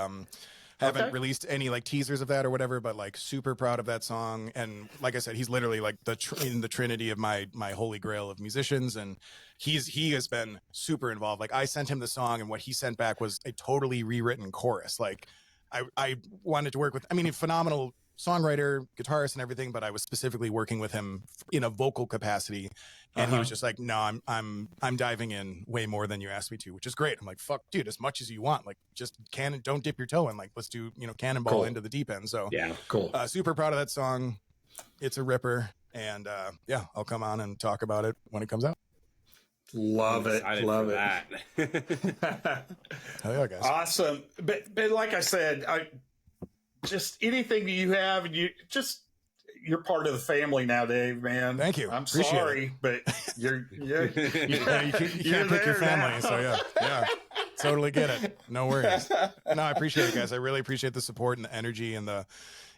Speaker 6: haven't released any like teasers of that or whatever, but like super proud of that song. And like I said, he's literally like in the trinity of my holy grail of musicians, and he has been super involved. Like, I sent him the song, and what he sent back was a totally rewritten chorus. Like, I wanted to work with, I mean, a phenomenal songwriter, guitarist, and everything, but I was specifically working with him in a vocal capacity, and he was just like, "No, I'm diving in way more than you asked me to," which is great. I'm like, "Fuck, dude, as much as you want. Like, just don't dip your toe in. Like, let's do cannonball into the deep end." So
Speaker 2: yeah,
Speaker 3: cool.
Speaker 6: Super proud of that song. It's a ripper, and I'll come on and talk about it when it comes out.
Speaker 3: Love it. Love it.
Speaker 6: Hell yeah, guys.
Speaker 3: Awesome. But like I said, just anything that you have, and you're part of the family now, Dave, man.
Speaker 6: Thank you.
Speaker 3: I'm
Speaker 6: Appreciate
Speaker 3: sorry,
Speaker 6: it.
Speaker 3: but you
Speaker 6: can't pick your family.
Speaker 3: Now.
Speaker 6: So yeah, totally get it. No worries. No, I appreciate it, guys. I really appreciate the support and the energy and the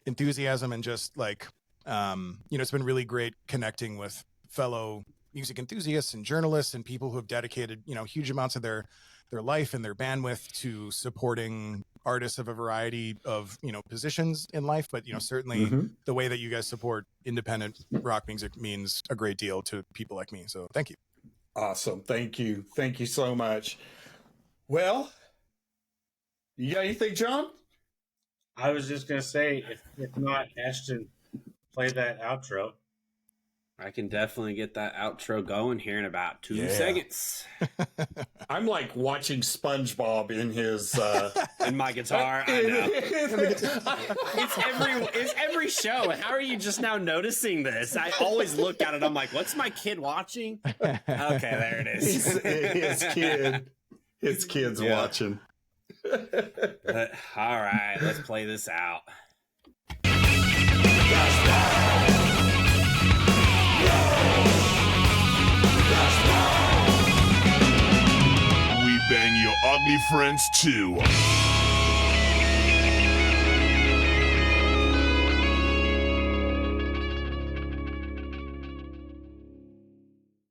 Speaker 6: enthusiasm, and just like, it's been really great connecting with fellow music enthusiasts and journalists and people who have dedicated, huge amounts of their life and their bandwidth to supporting artists of a variety of, positions in life. But, certainly the way that you guys support independent rock music means a great deal to people like me. So thank you.
Speaker 3: Awesome. Thank you. Thank you so much. Well, you got anything, John?
Speaker 5: I was just going to say, if not, Ashton, play that outro.
Speaker 2: I can definitely get that outro going here in about 2 seconds.
Speaker 3: I'm like watching SpongeBob in his
Speaker 2: in my guitar. I know. It's every show. How are you just now noticing this? I always look at it. I'm like, what's my kid watching? Okay, there it is.
Speaker 3: His kid's watching.
Speaker 2: All right, let's play this out.
Speaker 1: We bang your ugly friends too.